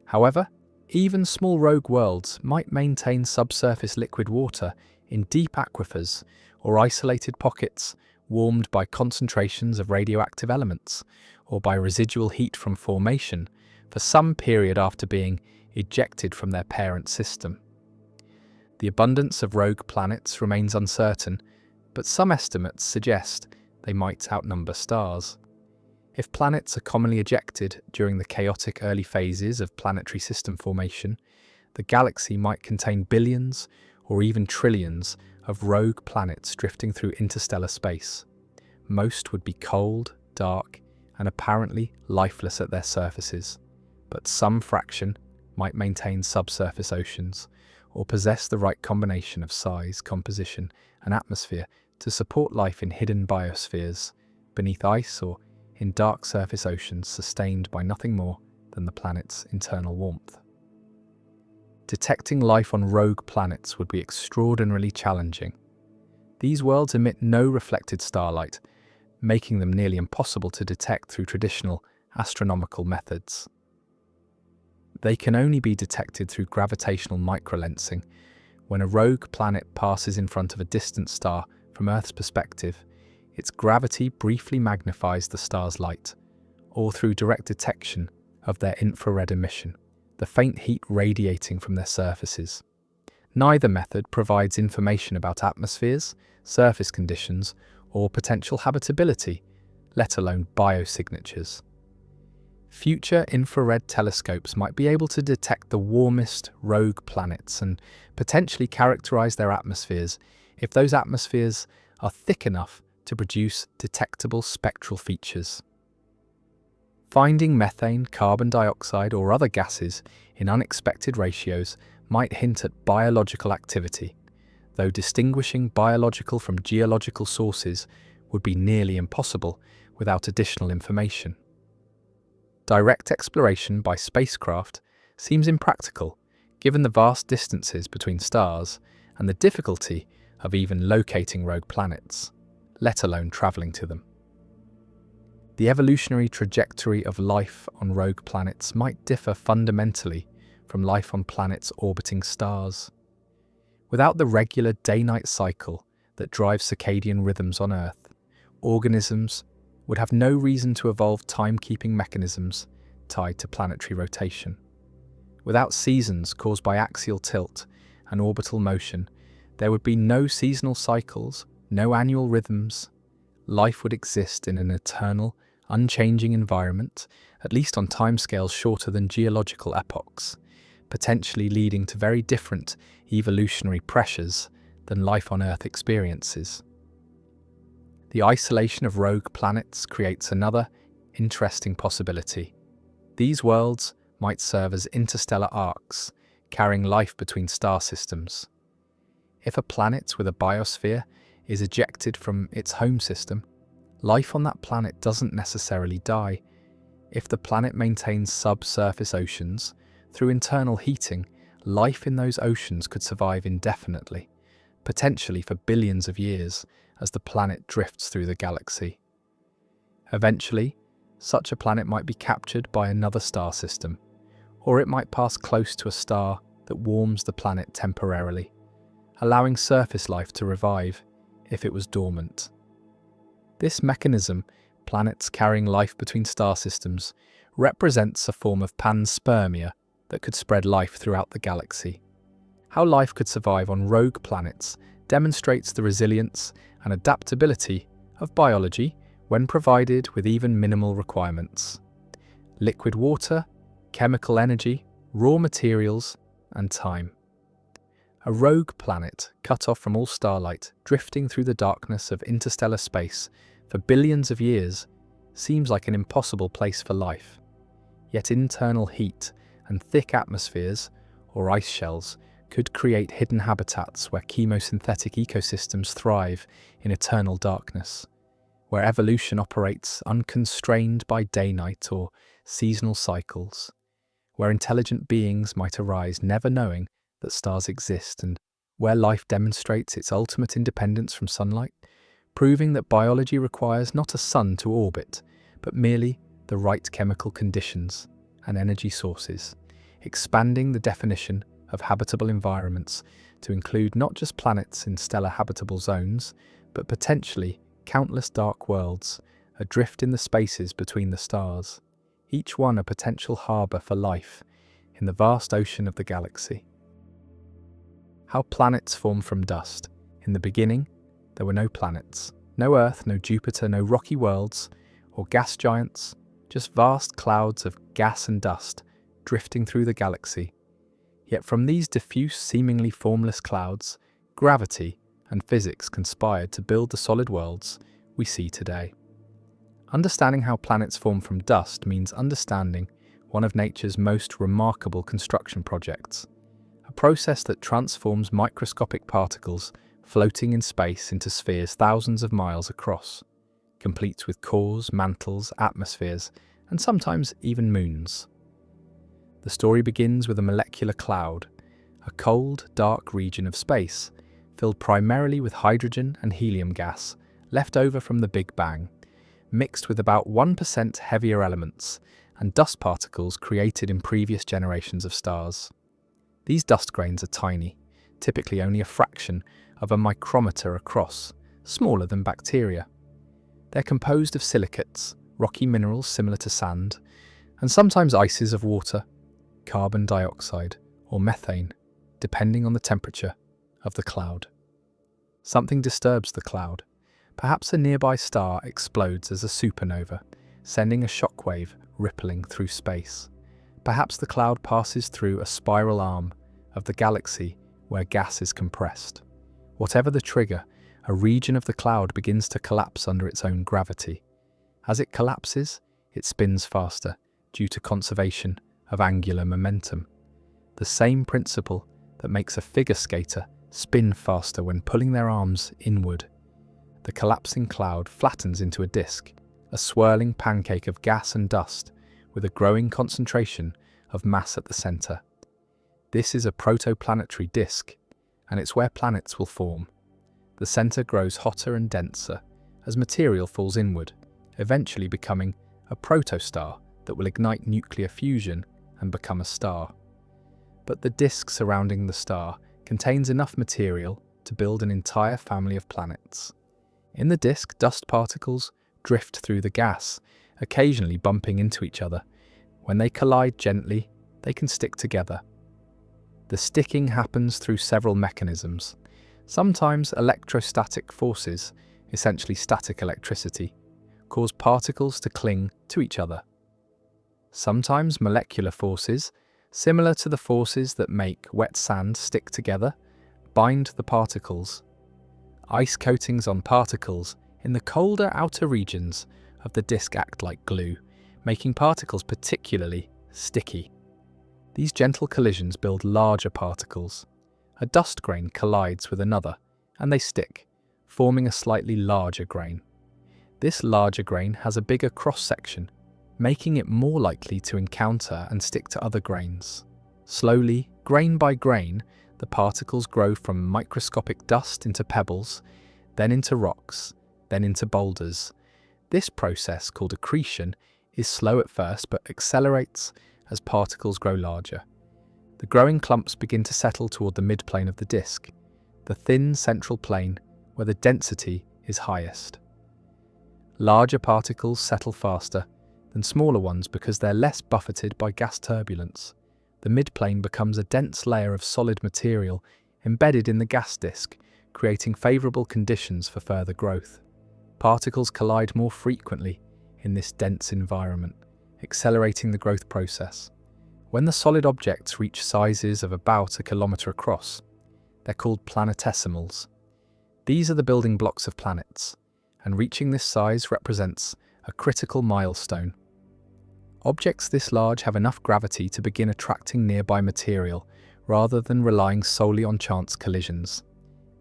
However, even small rogue worlds might maintain subsurface liquid water in deep aquifers or isolated pockets warmed by concentrations of radioactive elements or by residual heat from formation for some period after being ejected from their parent system. The abundance of rogue planets remains uncertain, but some estimates suggest they might outnumber stars. If planets are commonly ejected during the chaotic early phases of planetary system formation, the galaxy might contain billions or even trillions of rogue planets drifting through interstellar space. Most would be cold, dark, and apparently lifeless at their surfaces, but some fraction might maintain subsurface oceans or possess the right combination of size, composition, and atmosphere to support life in hidden biospheres, beneath ice or in dark surface oceans sustained by nothing more than the planet's internal warmth. Detecting life on rogue planets would be extraordinarily challenging. These worlds emit no reflected starlight, making them nearly impossible to detect through traditional astronomical methods. They can only be detected through gravitational microlensing. When a rogue planet passes in front of a distant star from Earth's perspective, its gravity briefly magnifies the star's light, or through direct detection of their infrared emission, the faint heat radiating from their surfaces. Neither method provides information about atmospheres, surface conditions, or potential habitability, let alone biosignatures. Future infrared telescopes might be able to detect the warmest rogue planets and potentially characterize their atmospheres if those atmospheres are thick enough to produce detectable spectral features. Finding methane, carbon dioxide, or other gases in unexpected ratios might hint at biological activity, though distinguishing biological from geological sources would be nearly impossible without additional information. Direct exploration by spacecraft seems impractical, given the vast distances between stars and the difficulty of even locating rogue planets, let alone travelling to them. The evolutionary trajectory of life on rogue planets might differ fundamentally from life on planets orbiting stars. Without the regular day-night cycle that drives circadian rhythms on Earth, organisms would have no reason to evolve timekeeping mechanisms tied to planetary rotation. Without seasons caused by axial tilt and orbital motion, there would be no seasonal cycles, no annual rhythms. Life would exist in an eternal, unchanging environment, at least on timescales shorter than geological epochs, potentially leading to very different evolutionary pressures than life on Earth experiences. The isolation of rogue planets creates another interesting possibility. These worlds might serve as interstellar arcs, carrying life between star systems. If a planet with a biosphere is ejected from its home system, life on that planet doesn't necessarily die. If the planet maintains subsurface oceans, through internal heating, life in those oceans could survive indefinitely, potentially for billions of years, as the planet drifts through the galaxy. Eventually, such a planet might be captured by another star system, or it might pass close to a star that warms the planet temporarily, allowing surface life to revive if it was dormant. This mechanism, planets carrying life between star systems, represents a form of panspermia that could spread life throughout the galaxy. How life could survive on rogue planets demonstrates the resilience and adaptability of biology when provided with even minimal requirements. Liquid water, chemical energy, raw materials, and time. A rogue planet, cut off from all starlight, drifting through the darkness of interstellar space for billions of years, seems like an impossible place for life. Yet internal heat and thick atmospheres, or ice shells, could create hidden habitats where chemosynthetic ecosystems thrive in eternal darkness, where evolution operates unconstrained by day-night or seasonal cycles, where intelligent beings might arise never knowing that stars exist, and where life demonstrates its ultimate independence from sunlight, proving that biology requires not a sun to orbit, but merely the right chemical conditions and energy sources, expanding the definition of habitable environments to include not just planets in stellar habitable zones, but potentially countless dark worlds adrift in the spaces between the stars, each one a potential harbour for life in the vast ocean of the galaxy. How planets form from dust. In the beginning, there were no planets, no Earth, no Jupiter, no rocky worlds or gas giants, just vast clouds of gas and dust drifting through the galaxy. Yet from these diffuse, seemingly formless clouds, gravity and physics conspired to build the solid worlds we see today. Understanding how planets form from dust means understanding one of nature's most remarkable construction projects, a process that transforms microscopic particles floating in space into spheres thousands of miles across, complete with cores, mantles, atmospheres, and sometimes even moons. The story begins with a molecular cloud, a cold, dark region of space, filled primarily with hydrogen and helium gas left over from the Big Bang, mixed with about 1% heavier elements and dust particles created in previous generations of stars. These dust grains are tiny, typically only a fraction of a micrometer across, smaller than bacteria. They're composed of silicates, rocky minerals similar to sand, and sometimes ices of water, carbon dioxide, or methane, depending on the temperature of the cloud. Something disturbs the cloud. Perhaps a nearby star explodes as a supernova, sending a shockwave rippling through space. Perhaps the cloud passes through a spiral arm of the galaxy where gas is compressed. Whatever the trigger, a region of the cloud begins to collapse under its own gravity. As it collapses, it spins faster due to conservation of angular momentum. The same principle that makes a figure skater spin faster when pulling their arms inward. The collapsing cloud flattens into a disk, a swirling pancake of gas and dust, with a growing concentration of mass at the center. This is a protoplanetary disk, and it's where planets will form. The center grows hotter and denser as material falls inward, eventually becoming a protostar that will ignite nuclear fusion and become a star. But the disk surrounding the star contains enough material to build an entire family of planets. In the disk, dust particles drift through the gas, occasionally bumping into each other. When they collide gently, they can stick together. The sticking happens through several mechanisms. Sometimes electrostatic forces, essentially static electricity, cause particles to cling to each other. Sometimes molecular forces, similar to the forces that make wet sand stick together, bind the particles. Ice coatings on particles in the colder outer regions of the disk act like glue, making particles particularly sticky. These gentle collisions build larger particles. A dust grain collides with another, and they stick, forming a slightly larger grain. This larger grain has a bigger cross-section, making it more likely to encounter and stick to other grains. Slowly, grain by grain, the particles grow from microscopic dust into pebbles, then into rocks, then into boulders. This process, called accretion, is slow at first but accelerates as particles grow larger. The growing clumps begin to settle toward the midplane of the disk, the thin central plane where the density is highest. Larger particles settle faster than smaller ones because they're less buffeted by gas turbulence. The midplane becomes a dense layer of solid material embedded in the gas disk, creating favorable conditions for further growth. Particles collide more frequently in this dense environment, accelerating the growth process. When the solid objects reach sizes of about 1 kilometer across, they're called planetesimals. These are the building blocks of planets, and reaching this size represents a critical milestone. Objects this large have enough gravity to begin attracting nearby material, rather than relying solely on chance collisions.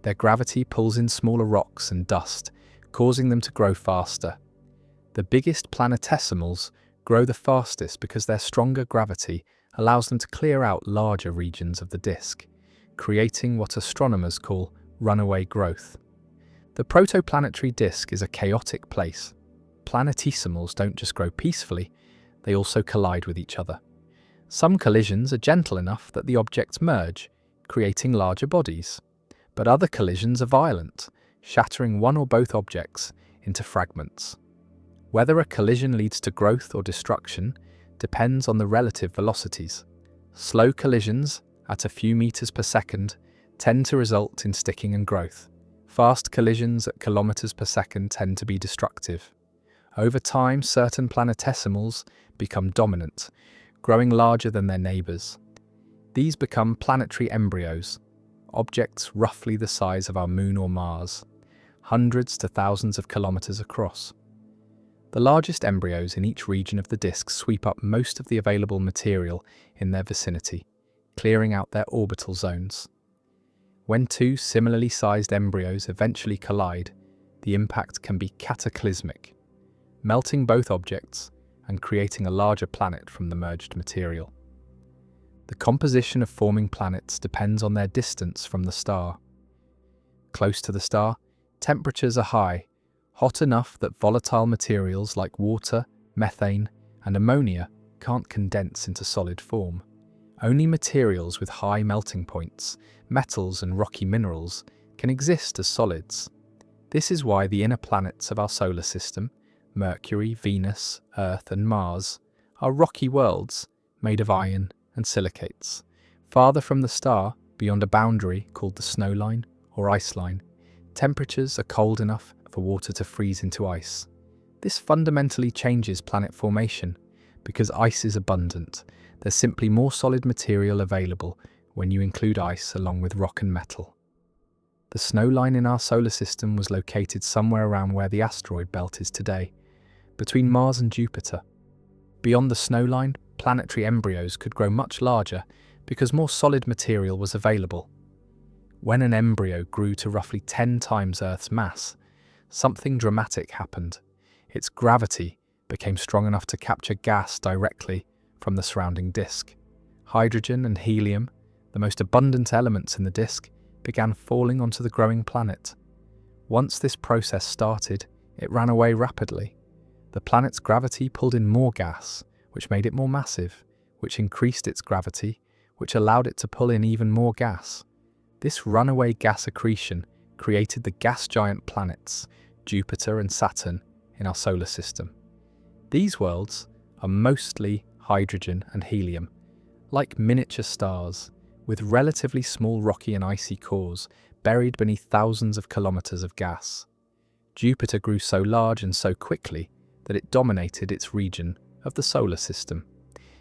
Their gravity pulls in smaller rocks and dust, causing them to grow faster. The biggest planetesimals grow the fastest because their stronger gravity allows them to clear out larger regions of the disk, creating what astronomers call runaway growth. The protoplanetary disk is a chaotic place. Planetesimals don't just grow peacefully, they also collide with each other. Some collisions are gentle enough that the objects merge, creating larger bodies. But other collisions are violent, shattering one or both objects into fragments. Whether a collision leads to growth or destruction depends on the relative velocities. Slow collisions, at a few meters per second, tend to result in sticking and growth. Fast collisions at kilometers per second tend to be destructive. Over time, certain planetesimals become dominant, growing larger than their neighbors. These become planetary embryos, objects roughly the size of our Moon or Mars, hundreds to thousands of kilometers across. The largest embryos in each region of the disk sweep up most of the available material in their vicinity, clearing out their orbital zones. When two similarly sized embryos eventually collide, the impact can be cataclysmic, melting both objects and creating a larger planet from the merged material. The composition of forming planets depends on their distance from the star. Close to the star, temperatures are high, hot enough that volatile materials like water, methane, and ammonia can't condense into solid form. Only materials with high melting points, metals and rocky minerals, can exist as solids. This is why the inner planets of our solar system, Mercury, Venus, Earth, and Mars, are rocky worlds made of iron and silicates. Farther from the star, beyond a boundary called the snow line or ice line, temperatures are cold enough for water to freeze into ice. This fundamentally changes planet formation. Because ice is abundant, there's simply more solid material available when you include ice along with rock and metal. The snow line in our solar system was located somewhere around where the asteroid belt is today, between Mars and Jupiter. Beyond the snow line, planetary embryos could grow much larger because more solid material was available. When an embryo grew to roughly 10 times Earth's mass, something dramatic happened. Its gravity became strong enough to capture gas directly from the surrounding disk. Hydrogen and helium, the most abundant elements in the disk, began falling onto the growing planet. Once this process started, it ran away rapidly. The planet's gravity pulled in more gas, which made it more massive, which increased its gravity, which allowed it to pull in even more gas. This runaway gas accretion created the gas giant planets, Jupiter and Saturn, in our solar system. These worlds are mostly hydrogen and helium, like miniature stars, with relatively small rocky and icy cores buried beneath thousands of kilometers of gas. Jupiter grew so large and so quickly that it dominated its region of the solar system,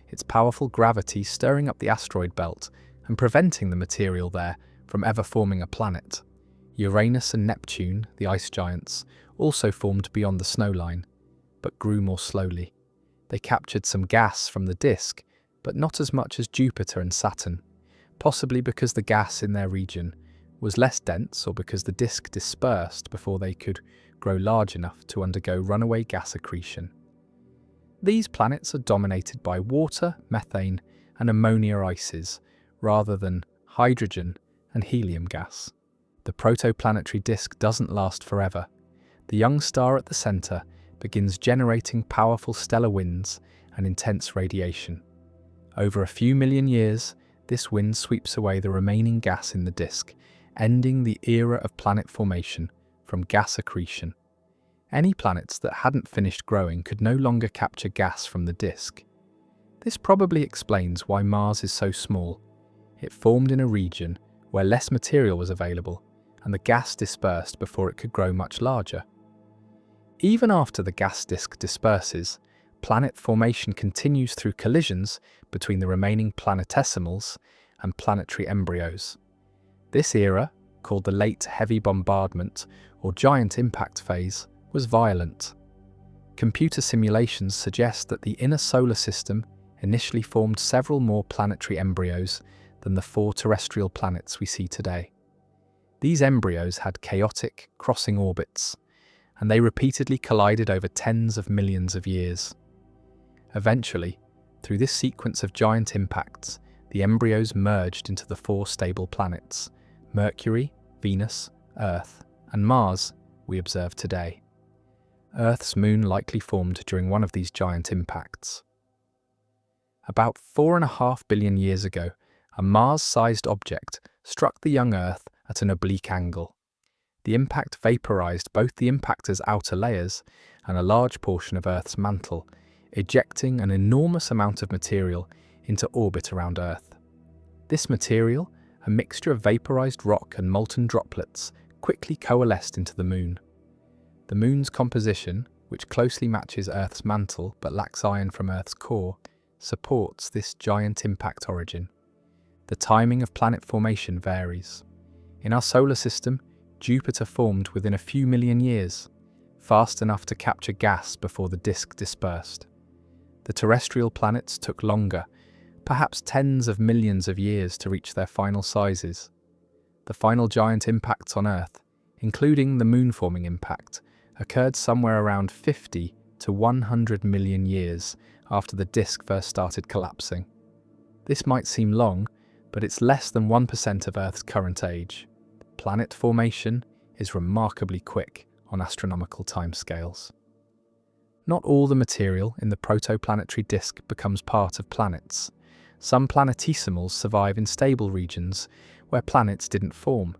its powerful gravity stirring up the asteroid belt and preventing the material there from ever forming a planet. Uranus and Neptune, the ice giants, also formed beyond the snowline, but grew more slowly. They captured some gas from the disk, but not as much as Jupiter and Saturn, possibly because the gas in their region was less dense or because the disk dispersed before they could grow large enough to undergo runaway gas accretion. These planets are dominated by water, methane, and ammonia ices, rather than hydrogen and helium gas. The protoplanetary disk doesn't last forever. The young star at the center begins generating powerful stellar winds and intense radiation. Over a few million years, this wind sweeps away the remaining gas in the disk, ending the era of planet formation from gas accretion. Any planets that hadn't finished growing could no longer capture gas from the disk. This probably explains why Mars is so small. It formed in a region where less material was available, and the gas dispersed before it could grow much larger. Even after the gas disk disperses, planet formation continues through collisions between the remaining planetesimals and planetary embryos. This era, called the Late Heavy Bombardment or Giant Impact Phase, was violent. Computer simulations suggest that the inner solar system initially formed several more planetary embryos than the 4 terrestrial planets we see today. These embryos had chaotic, crossing orbits, and they repeatedly collided over tens of millions of years. Eventually, through this sequence of giant impacts, the embryos merged into the 4 stable planets, Mercury, Venus, Earth, and Mars, we observe today. Earth's moon likely formed during one of these giant impacts. About 4.5 billion years ago, a Mars-sized object struck the young Earth at an oblique angle. The impact vaporized both the impactor's outer layers and a large portion of Earth's mantle, ejecting an enormous amount of material into orbit around Earth. This material, a mixture of vaporized rock and molten droplets, quickly coalesced into the Moon. The Moon's composition, which closely matches Earth's mantle but lacks iron from Earth's core, supports this giant impact origin. The timing of planet formation varies. In our solar system, Jupiter formed within a few million years, fast enough to capture gas before the disk dispersed. The terrestrial planets took longer, perhaps tens of millions of years to reach their final sizes. The final giant impacts on Earth, including the moon-forming impact, occurred somewhere around 50 to 100 million years after the disk first started collapsing. This might seem long, but it's less than 1% of Earth's current age. Planet formation is remarkably quick on astronomical timescales. Not all the material in the protoplanetary disk becomes part of planets. Some planetesimals survive in stable regions where planets didn't form.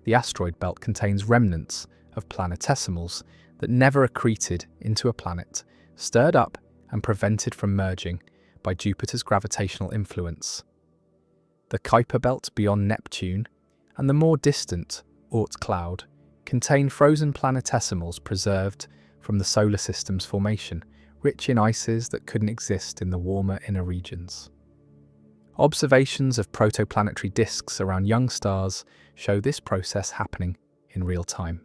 The asteroid belt contains remnants of planetesimals that never accreted into a planet, stirred up and prevented from merging by Jupiter's gravitational influence. The Kuiper belt beyond Neptune and the more distant Oort cloud contain frozen planetesimals preserved from the solar system's formation, rich in ices that couldn't exist in the warmer inner regions. Observations of protoplanetary disks around young stars show this process happening in real time.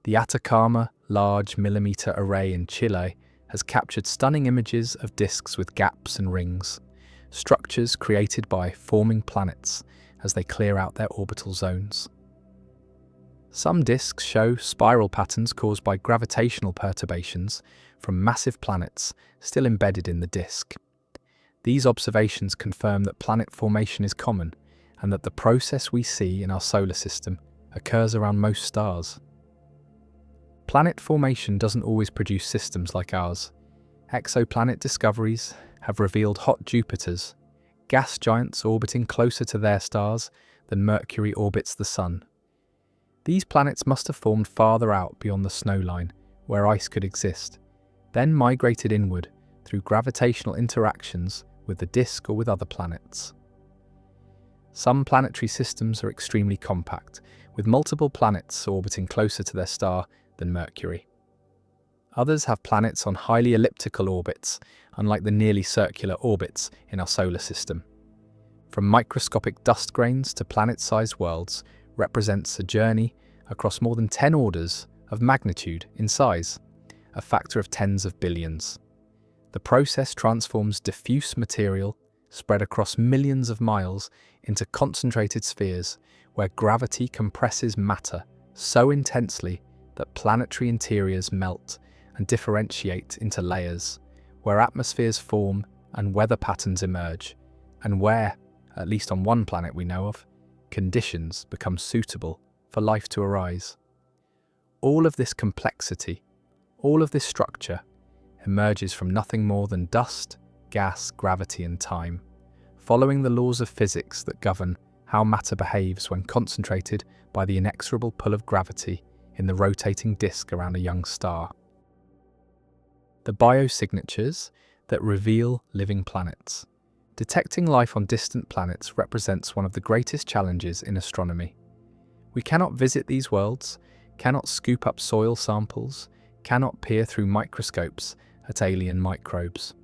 The Atacama Large Millimeter Array in Chile has captured stunning images of disks with gaps and rings, structures created by forming planets as they clear out their orbital zones. Some disks show spiral patterns caused by gravitational perturbations from massive planets still embedded in the disk. These observations confirm that planet formation is common and that the process we see in our solar system occurs around most stars. Planet formation doesn't always produce systems like ours. Exoplanet discoveries have revealed hot Jupiters, gas giants orbiting closer to their stars than Mercury orbits the Sun. These planets must have formed farther out beyond the snow line, where ice could exist, then migrated inward through gravitational interactions with the disk or with other planets. Some planetary systems are extremely compact, with multiple planets orbiting closer to their star than Mercury. Others have planets on highly elliptical orbits, unlike the nearly circular orbits in our solar system. From microscopic dust grains to planet-sized worlds represents a journey across more than 10 orders of magnitude in size, a factor of tens of billions. The process transforms diffuse material spread across millions of miles into concentrated spheres where gravity compresses matter so intensely that planetary interiors melt and differentiate into layers, where atmospheres form and weather patterns emerge, and where, at least on one planet we know of, conditions become suitable for life to arise. All of this complexity, all of this structure, emerges from nothing more than dust, gas, gravity, and time, following the laws of physics that govern how matter behaves when concentrated by the inexorable pull of gravity in the rotating disk around a young star. The biosignatures that reveal living planets. Detecting life on distant planets represents one of the greatest challenges in astronomy. We cannot visit these worlds, cannot scoop up soil samples, cannot peer through microscopes at alien microbes.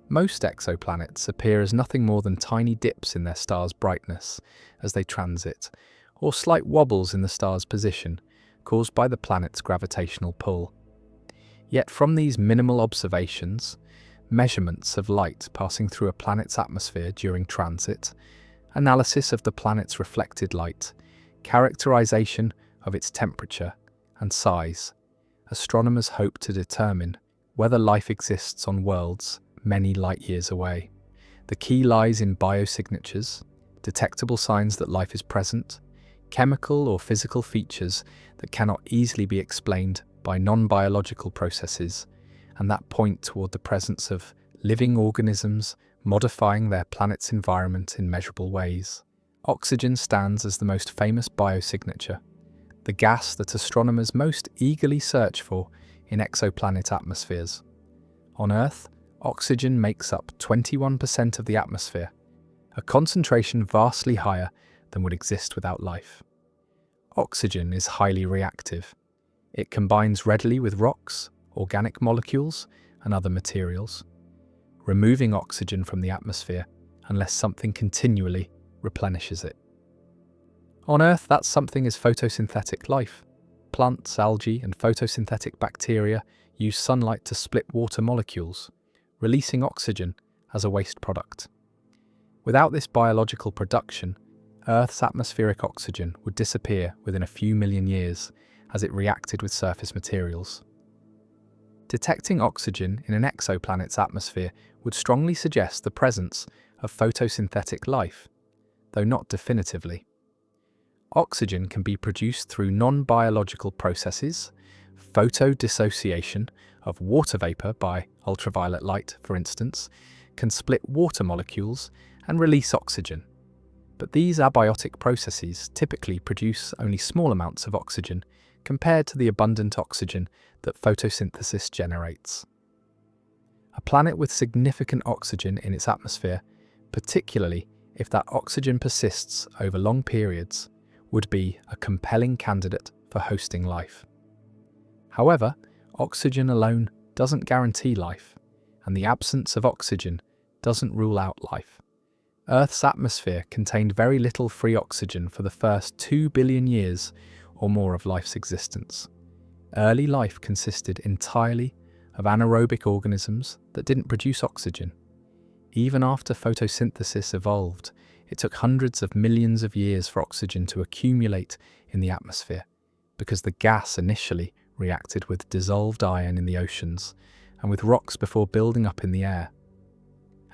Most exoplanets appear as nothing more than tiny dips in their star's brightness as they transit, or slight wobbles in the star's position, caused by the planet's gravitational pull. Yet from these minimal observations, measurements of light passing through a planet's atmosphere during transit, analysis of the planet's reflected light, characterization of its temperature and size, astronomers hope to determine whether life exists on worlds many light-years away. The key lies in biosignatures, detectable signs that life is present, chemical or physical features that cannot easily be explained by non-biological processes, and that point toward the presence of living organisms modifying their planet's environment in measurable ways. Oxygen stands as the most famous biosignature, the gas that astronomers most eagerly search for in exoplanet atmospheres. On Earth, oxygen makes up 21% of the atmosphere, a concentration vastly higher than would exist without life. Oxygen is highly reactive. It combines readily with rocks, organic molecules, and other materials, removing oxygen from the atmosphere unless something continually replenishes it. On Earth, that something is photosynthetic life. Plants, algae, and photosynthetic bacteria use sunlight to split water molecules, releasing oxygen as a waste product. Without this biological production, Earth's atmospheric oxygen would disappear within a few million years as it reacted with surface materials. Detecting oxygen in an exoplanet's atmosphere would strongly suggest the presence of photosynthetic life, though not definitively. Oxygen can be produced through non-biological processes. Photodissociation of water vapor by ultraviolet light, for instance, can split water molecules and release oxygen. But these abiotic processes typically produce only small amounts of oxygen compared to the abundant oxygen that photosynthesis generates. A planet with significant oxygen in its atmosphere, particularly if that oxygen persists over long periods, would be a compelling candidate for hosting life. However, oxygen alone doesn't guarantee life, and the absence of oxygen doesn't rule out life. Earth's atmosphere contained very little free oxygen for the first 2 billion years or more of life's existence. Early life consisted entirely of anaerobic organisms that didn't produce oxygen. Even after photosynthesis evolved, it took hundreds of millions of years for oxygen to accumulate in the atmosphere, because the gas initially reacted with dissolved iron in the oceans and with rocks before building up in the air.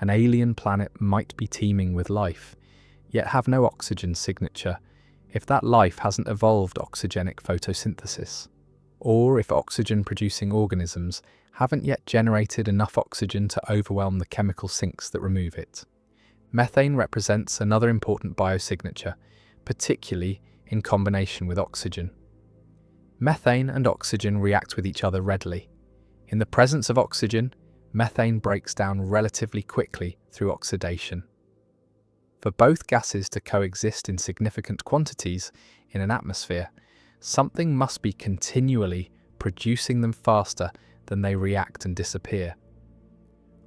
An alien planet might be teeming with life, yet have no oxygen signature if that life hasn't evolved oxygenic photosynthesis, or if oxygen-producing organisms haven't yet generated enough oxygen to overwhelm the chemical sinks that remove it. Methane represents another important biosignature, particularly in combination with oxygen. Methane and oxygen react with each other readily. In the presence of oxygen, methane breaks down relatively quickly through oxidation. For both gases to coexist in significant quantities in an atmosphere, something must be continually producing them faster than they react and disappear.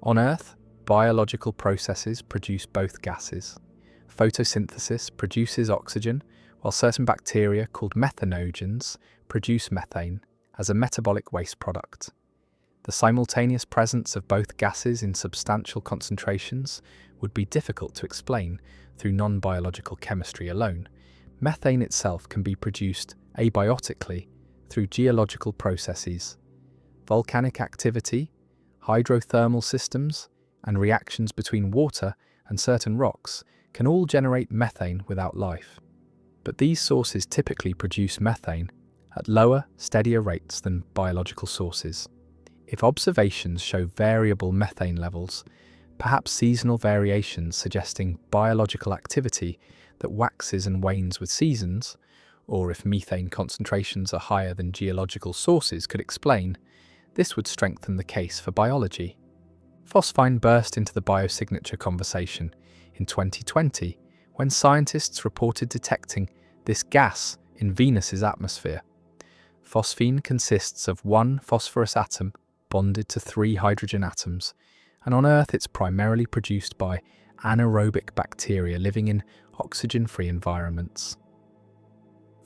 On Earth, biological processes produce both gases. Photosynthesis produces oxygen, while certain bacteria called methanogens produce methane as a metabolic waste product. The simultaneous presence of both gases in substantial concentrations would be difficult to explain through non-biological chemistry alone. Methane itself can be produced abiotically through geological processes. Volcanic activity, hydrothermal systems, and reactions between water and certain rocks can all generate methane without life. But these sources typically produce methane at lower, steadier rates than biological sources. If observations show variable methane levels, perhaps seasonal variations suggesting biological activity that waxes and wanes with seasons, or if methane concentrations are higher than geological sources could explain, this would strengthen the case for biology. Phosphine burst into the biosignature conversation in 2020 when scientists reported detecting this gas in Venus's atmosphere. Phosphine consists of one phosphorus atom bonded to 3 hydrogen atoms, and on Earth it's primarily produced by anaerobic bacteria living in oxygen-free environments.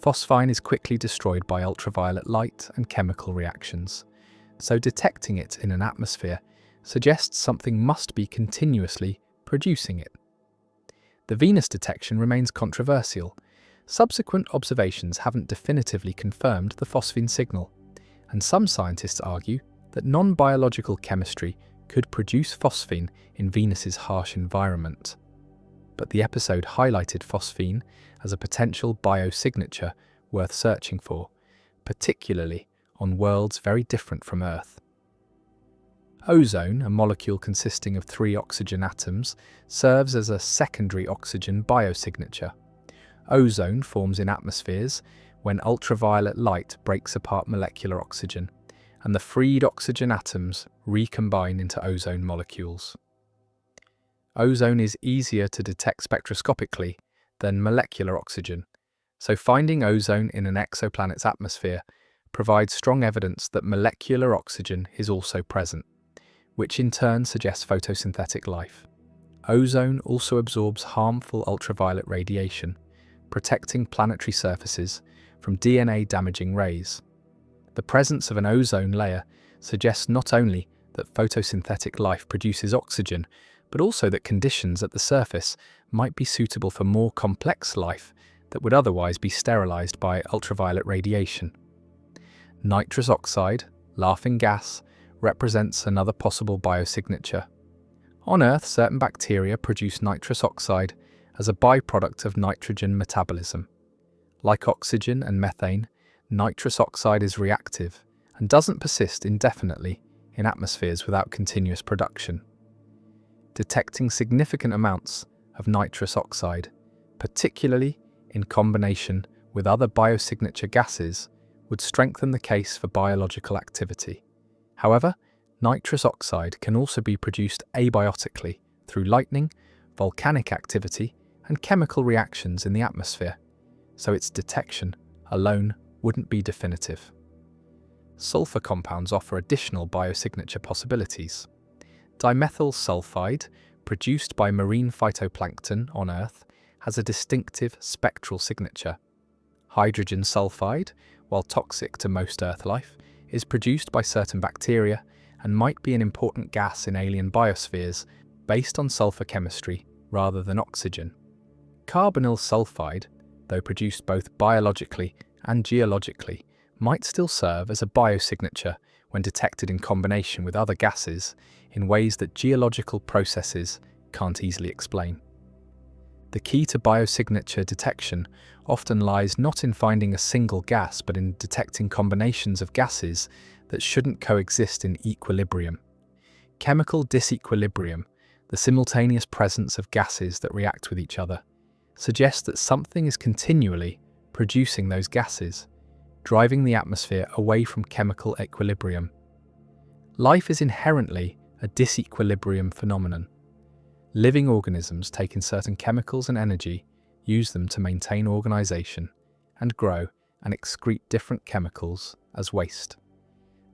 Phosphine is quickly destroyed by ultraviolet light and chemical reactions, so detecting it in an atmosphere suggests something must be continuously producing it. The Venus detection remains controversial. Subsequent observations haven't definitively confirmed the phosphine signal, and some scientists argue that non-biological chemistry could produce phosphine in Venus's harsh environment. But the episode highlighted phosphine as a potential biosignature worth searching for, particularly on worlds very different from Earth. Ozone, a molecule consisting of 3 oxygen atoms, serves as a secondary oxygen biosignature. Ozone forms in atmospheres when ultraviolet light breaks apart molecular oxygen, and the freed oxygen atoms recombine into ozone molecules. Ozone is easier to detect spectroscopically than molecular oxygen, so finding ozone in an exoplanet's atmosphere provides strong evidence that molecular oxygen is also present, which in turn suggests photosynthetic life. Ozone also absorbs harmful ultraviolet radiation, protecting planetary surfaces from DNA-damaging rays. The presence of an ozone layer suggests not only that photosynthetic life produces oxygen, but also that conditions at the surface might be suitable for more complex life that would otherwise be sterilized by ultraviolet radiation. Nitrous oxide, laughing gas, represents another possible biosignature. On Earth, certain bacteria produce nitrous oxide as a byproduct of nitrogen metabolism. Like oxygen and methane, nitrous oxide is reactive and doesn't persist indefinitely in atmospheres without continuous production. Detecting significant amounts of nitrous oxide, particularly in combination with other biosignature gases, would strengthen the case for biological activity. However, nitrous oxide can also be produced abiotically through lightning, volcanic activity, and chemical reactions in the atmosphere, so its detection alone wouldn't be definitive. Sulfur compounds offer additional biosignature possibilities. Dimethyl sulfide, produced by marine phytoplankton on Earth, has a distinctive spectral signature. Hydrogen sulfide, while toxic to most Earth life, is produced by certain bacteria and might be an important gas in alien biospheres based on sulfur chemistry rather than oxygen. Carbonyl sulfide, though produced both biologically and geologically, might still serve as a biosignature when detected in combination with other gases in ways that geological processes can't easily explain. The key to biosignature detection often lies not in finding a single gas, but in detecting combinations of gases that shouldn't coexist in equilibrium. Chemical disequilibrium, the simultaneous presence of gases that react with each other, suggests that something is continually producing those gases, driving the atmosphere away from chemical equilibrium. Life is inherently a disequilibrium phenomenon. Living organisms take in certain chemicals and energy, use them to maintain organization, and grow and excrete different chemicals as waste.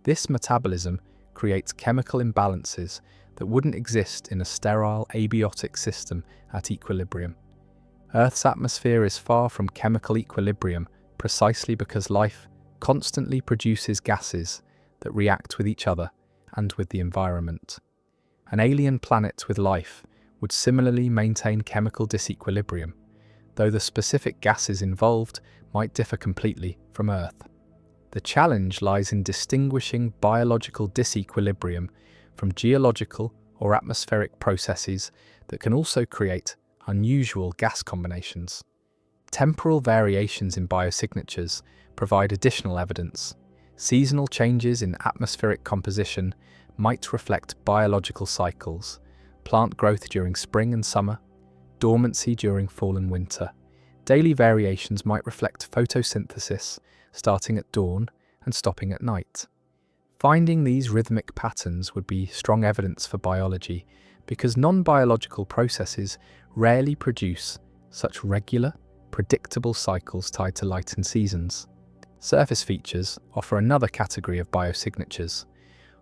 This metabolism creates chemical imbalances that wouldn't exist in a sterile abiotic system at equilibrium. Earth's atmosphere is far from chemical equilibrium precisely because life constantly produces gases that react with each other and with the environment. An alien planet with life would similarly maintain chemical disequilibrium, though the specific gases involved might differ completely from Earth. The challenge lies in distinguishing biological disequilibrium from geological or atmospheric processes that can also create unusual gas combinations. Temporal variations in biosignatures provide additional evidence. Seasonal changes in atmospheric composition might reflect biological cycles, plant growth during spring and summer, dormancy during fall and winter. Daily variations might reflect photosynthesis, starting at dawn and stopping at night. Finding these rhythmic patterns would be strong evidence for biology, because non-biological processes rarely produce such regular, predictable cycles tied to light and seasons. Surface features offer another category of biosignatures.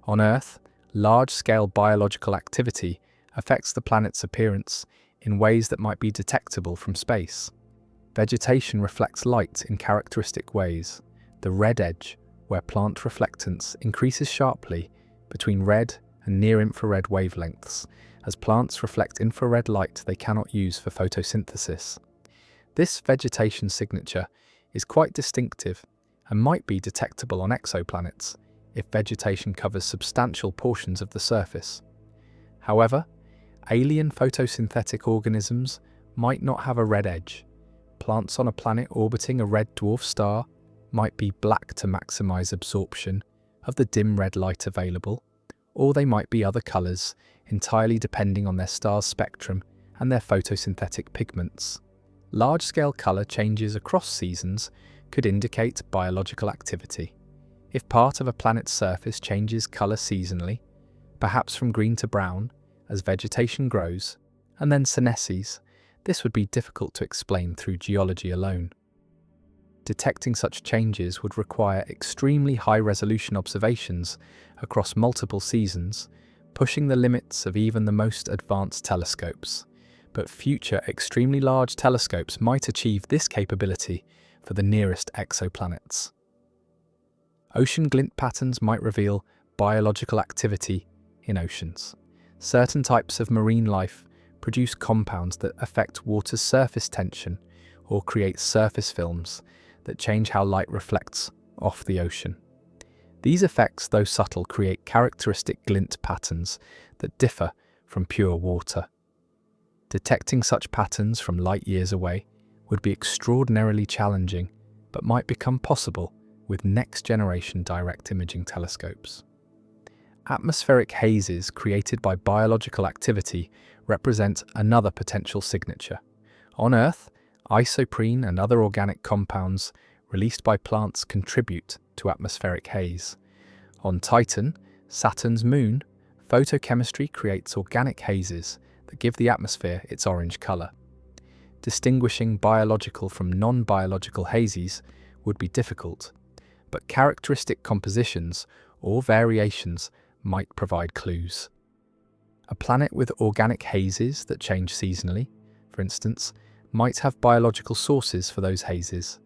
On Earth, large-scale biological activity affects the planet's appearance in ways that might be detectable from space. Vegetation reflects light in characteristic ways. The red edge, where plant reflectance increases sharply between red and near-infrared wavelengths, as plants reflect infrared light they cannot use for photosynthesis. This vegetation signature is quite distinctive and might be detectable on exoplanets if vegetation covers substantial portions of the surface. However, alien photosynthetic organisms might not have a red edge. Plants on a planet orbiting a red dwarf star might be black to maximize absorption of the dim red light available, or they might be other colors, entirely depending on their star's spectrum and their photosynthetic pigments. Large-scale color changes across seasons could indicate biological activity. If part of a planet's surface changes color seasonally, perhaps from green to brown, as vegetation grows, and then senesces, this would be difficult to explain through geology alone. Detecting such changes would require extremely high-resolution observations across multiple seasons, pushing the limits of even the most advanced telescopes. But future extremely large telescopes might achieve this capability for the nearest exoplanets. Ocean glint patterns might reveal biological activity in oceans. Certain types of marine life produce compounds that affect water's surface tension or create surface films that change how light reflects off the ocean. These effects, though subtle, create characteristic glint patterns that differ from pure water. Detecting such patterns from light years away would be extraordinarily challenging, but might become possible with next-generation direct imaging telescopes. Atmospheric hazes created by biological activity represent another potential signature. On Earth, isoprene and other organic compounds released by plants contribute to atmospheric haze. On Titan, Saturn's moon, photochemistry creates organic hazes that give the atmosphere its orange color. Distinguishing biological from non-biological hazes would be difficult, but characteristic compositions or variations might provide clues. A planet with organic hazes that change seasonally, for instance, might have biological sources for those hazes.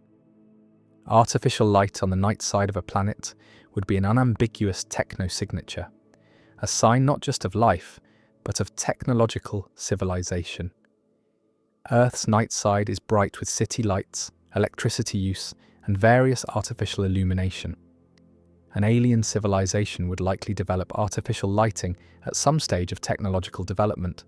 Artificial light on the night side of a planet would be an unambiguous technosignature, a sign not just of life, but of technological civilization. Earth's night side is bright with city lights, electricity use, and various artificial illumination. An alien civilization would likely develop artificial lighting at some stage of technological development,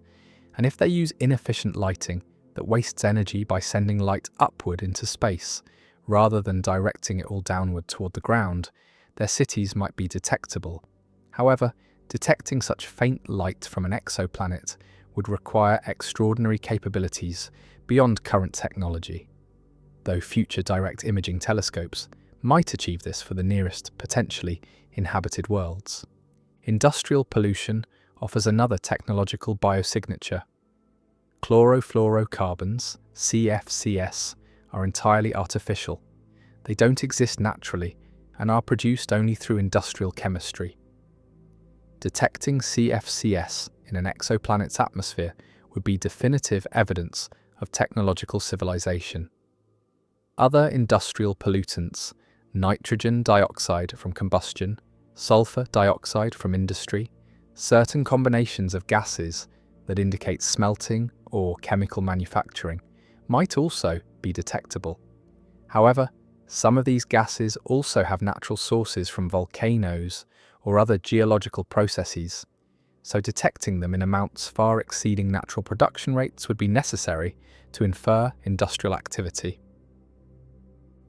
and if they use inefficient lighting that wastes energy by sending light upward into space, rather than directing it all downward toward the ground, their cities might be detectable. However, detecting such faint light from an exoplanet would require extraordinary capabilities beyond current technology, though future direct imaging telescopes might achieve this for the nearest, potentially inhabited worlds. Industrial pollution offers another technological biosignature. Chlorofluorocarbons, CFCs, are entirely artificial. They don't exist naturally and are produced only through industrial chemistry. Detecting CFCs in an exoplanet's atmosphere would be definitive evidence of technological civilization. Other industrial pollutants, nitrogen dioxide from combustion, sulfur dioxide from industry, certain combinations of gases that indicate smelting or chemical manufacturing, might also be detectable. However, some of these gases also have natural sources from volcanoes or other geological processes, so detecting them in amounts far exceeding natural production rates would be necessary to infer industrial activity.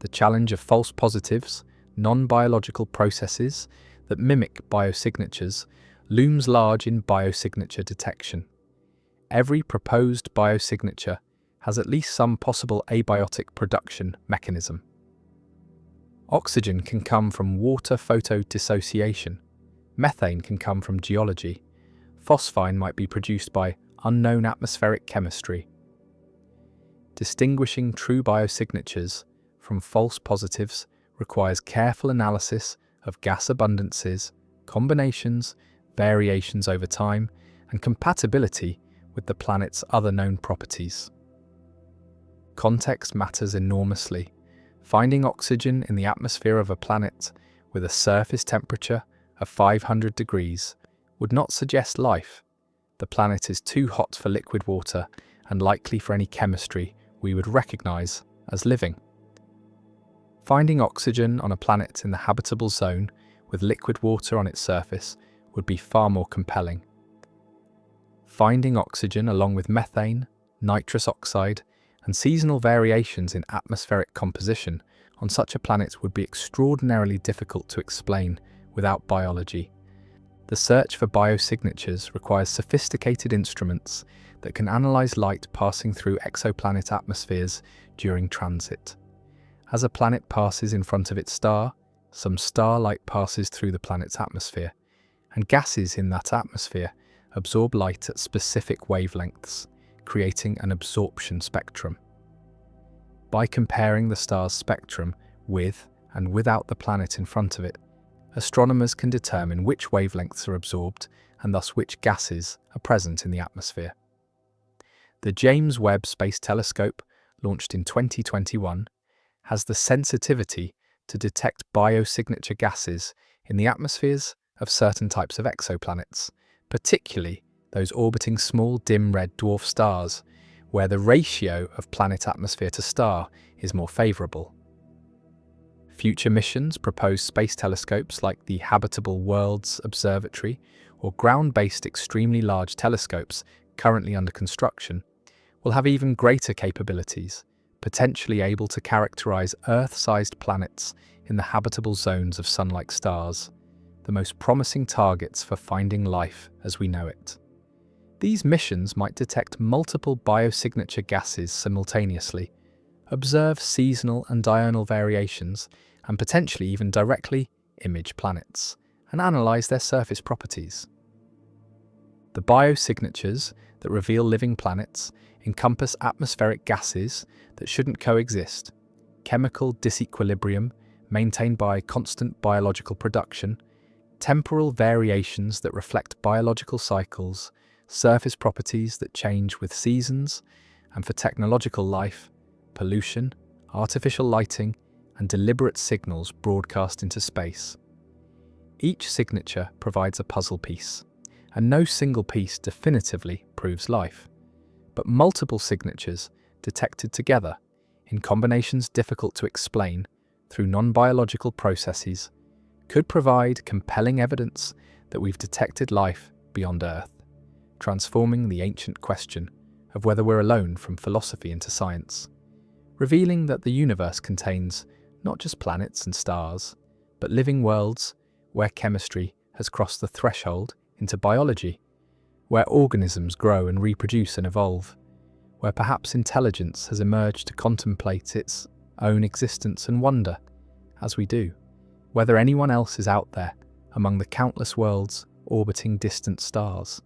The challenge of false positives, non-biological processes that mimic biosignatures, looms large in biosignature detection. Every proposed biosignature has at least some possible abiotic production mechanism. Oxygen can come from water photodissociation. Methane can come from geology. Phosphine might be produced by unknown atmospheric chemistry. Distinguishing true biosignatures from false positives requires careful analysis of gas abundances, combinations, variations over time, and compatibility with the planet's other known properties. Context matters enormously. Finding oxygen in the atmosphere of a planet with a surface temperature of 500 degrees would not suggest life. The planet is too hot for liquid water and likely for any chemistry we would recognize as living. Finding oxygen on a planet in the habitable zone with liquid water on its surface would be far more compelling. Finding oxygen along with methane, nitrous oxide, and seasonal variations in atmospheric composition on such a planet would be extraordinarily difficult to explain without biology. The search for biosignatures requires sophisticated instruments that can analyze light passing through exoplanet atmospheres during transit. As a planet passes in front of its star, some starlight passes through the planet's atmosphere, and gases in that atmosphere absorb light at specific wavelengths, creating an absorption spectrum. By comparing the star's spectrum with and without the planet in front of it, astronomers can determine which wavelengths are absorbed and thus which gases are present in the atmosphere. The James Webb Space Telescope, launched in 2021, has the sensitivity to detect biosignature gases in the atmospheres of certain types of exoplanets, particularly those orbiting small dim red dwarf stars, where the ratio of planet atmosphere to star is more favourable. Future missions propose space telescopes like the Habitable Worlds Observatory or ground-based extremely large telescopes currently under construction will have even greater capabilities, potentially able to characterize Earth-sized planets in the habitable zones of Sun-like stars, the most promising targets for finding life as we know it. These missions might detect multiple biosignature gases simultaneously, observe seasonal and diurnal variations, and potentially even directly image planets and analyze their surface properties. The biosignatures that reveal living planets encompass atmospheric gases that shouldn't coexist, chemical disequilibrium maintained by constant biological production, temporal variations that reflect biological cycles, surface properties that change with seasons, and for technological life, pollution, artificial lighting, and deliberate signals broadcast into space. Each signature provides a puzzle piece, and no single piece definitively proves life. But multiple signatures detected together, in combinations difficult to explain, through non-biological processes could provide compelling evidence that we've detected life beyond Earth, transforming the ancient question of whether we're alone from philosophy into science, revealing that the universe contains not just planets and stars, but living worlds where chemistry has crossed the threshold into biology, where organisms grow and reproduce and evolve, where perhaps intelligence has emerged to contemplate its own existence and wonder, as we do, whether anyone else is out there among the countless worlds orbiting distant stars.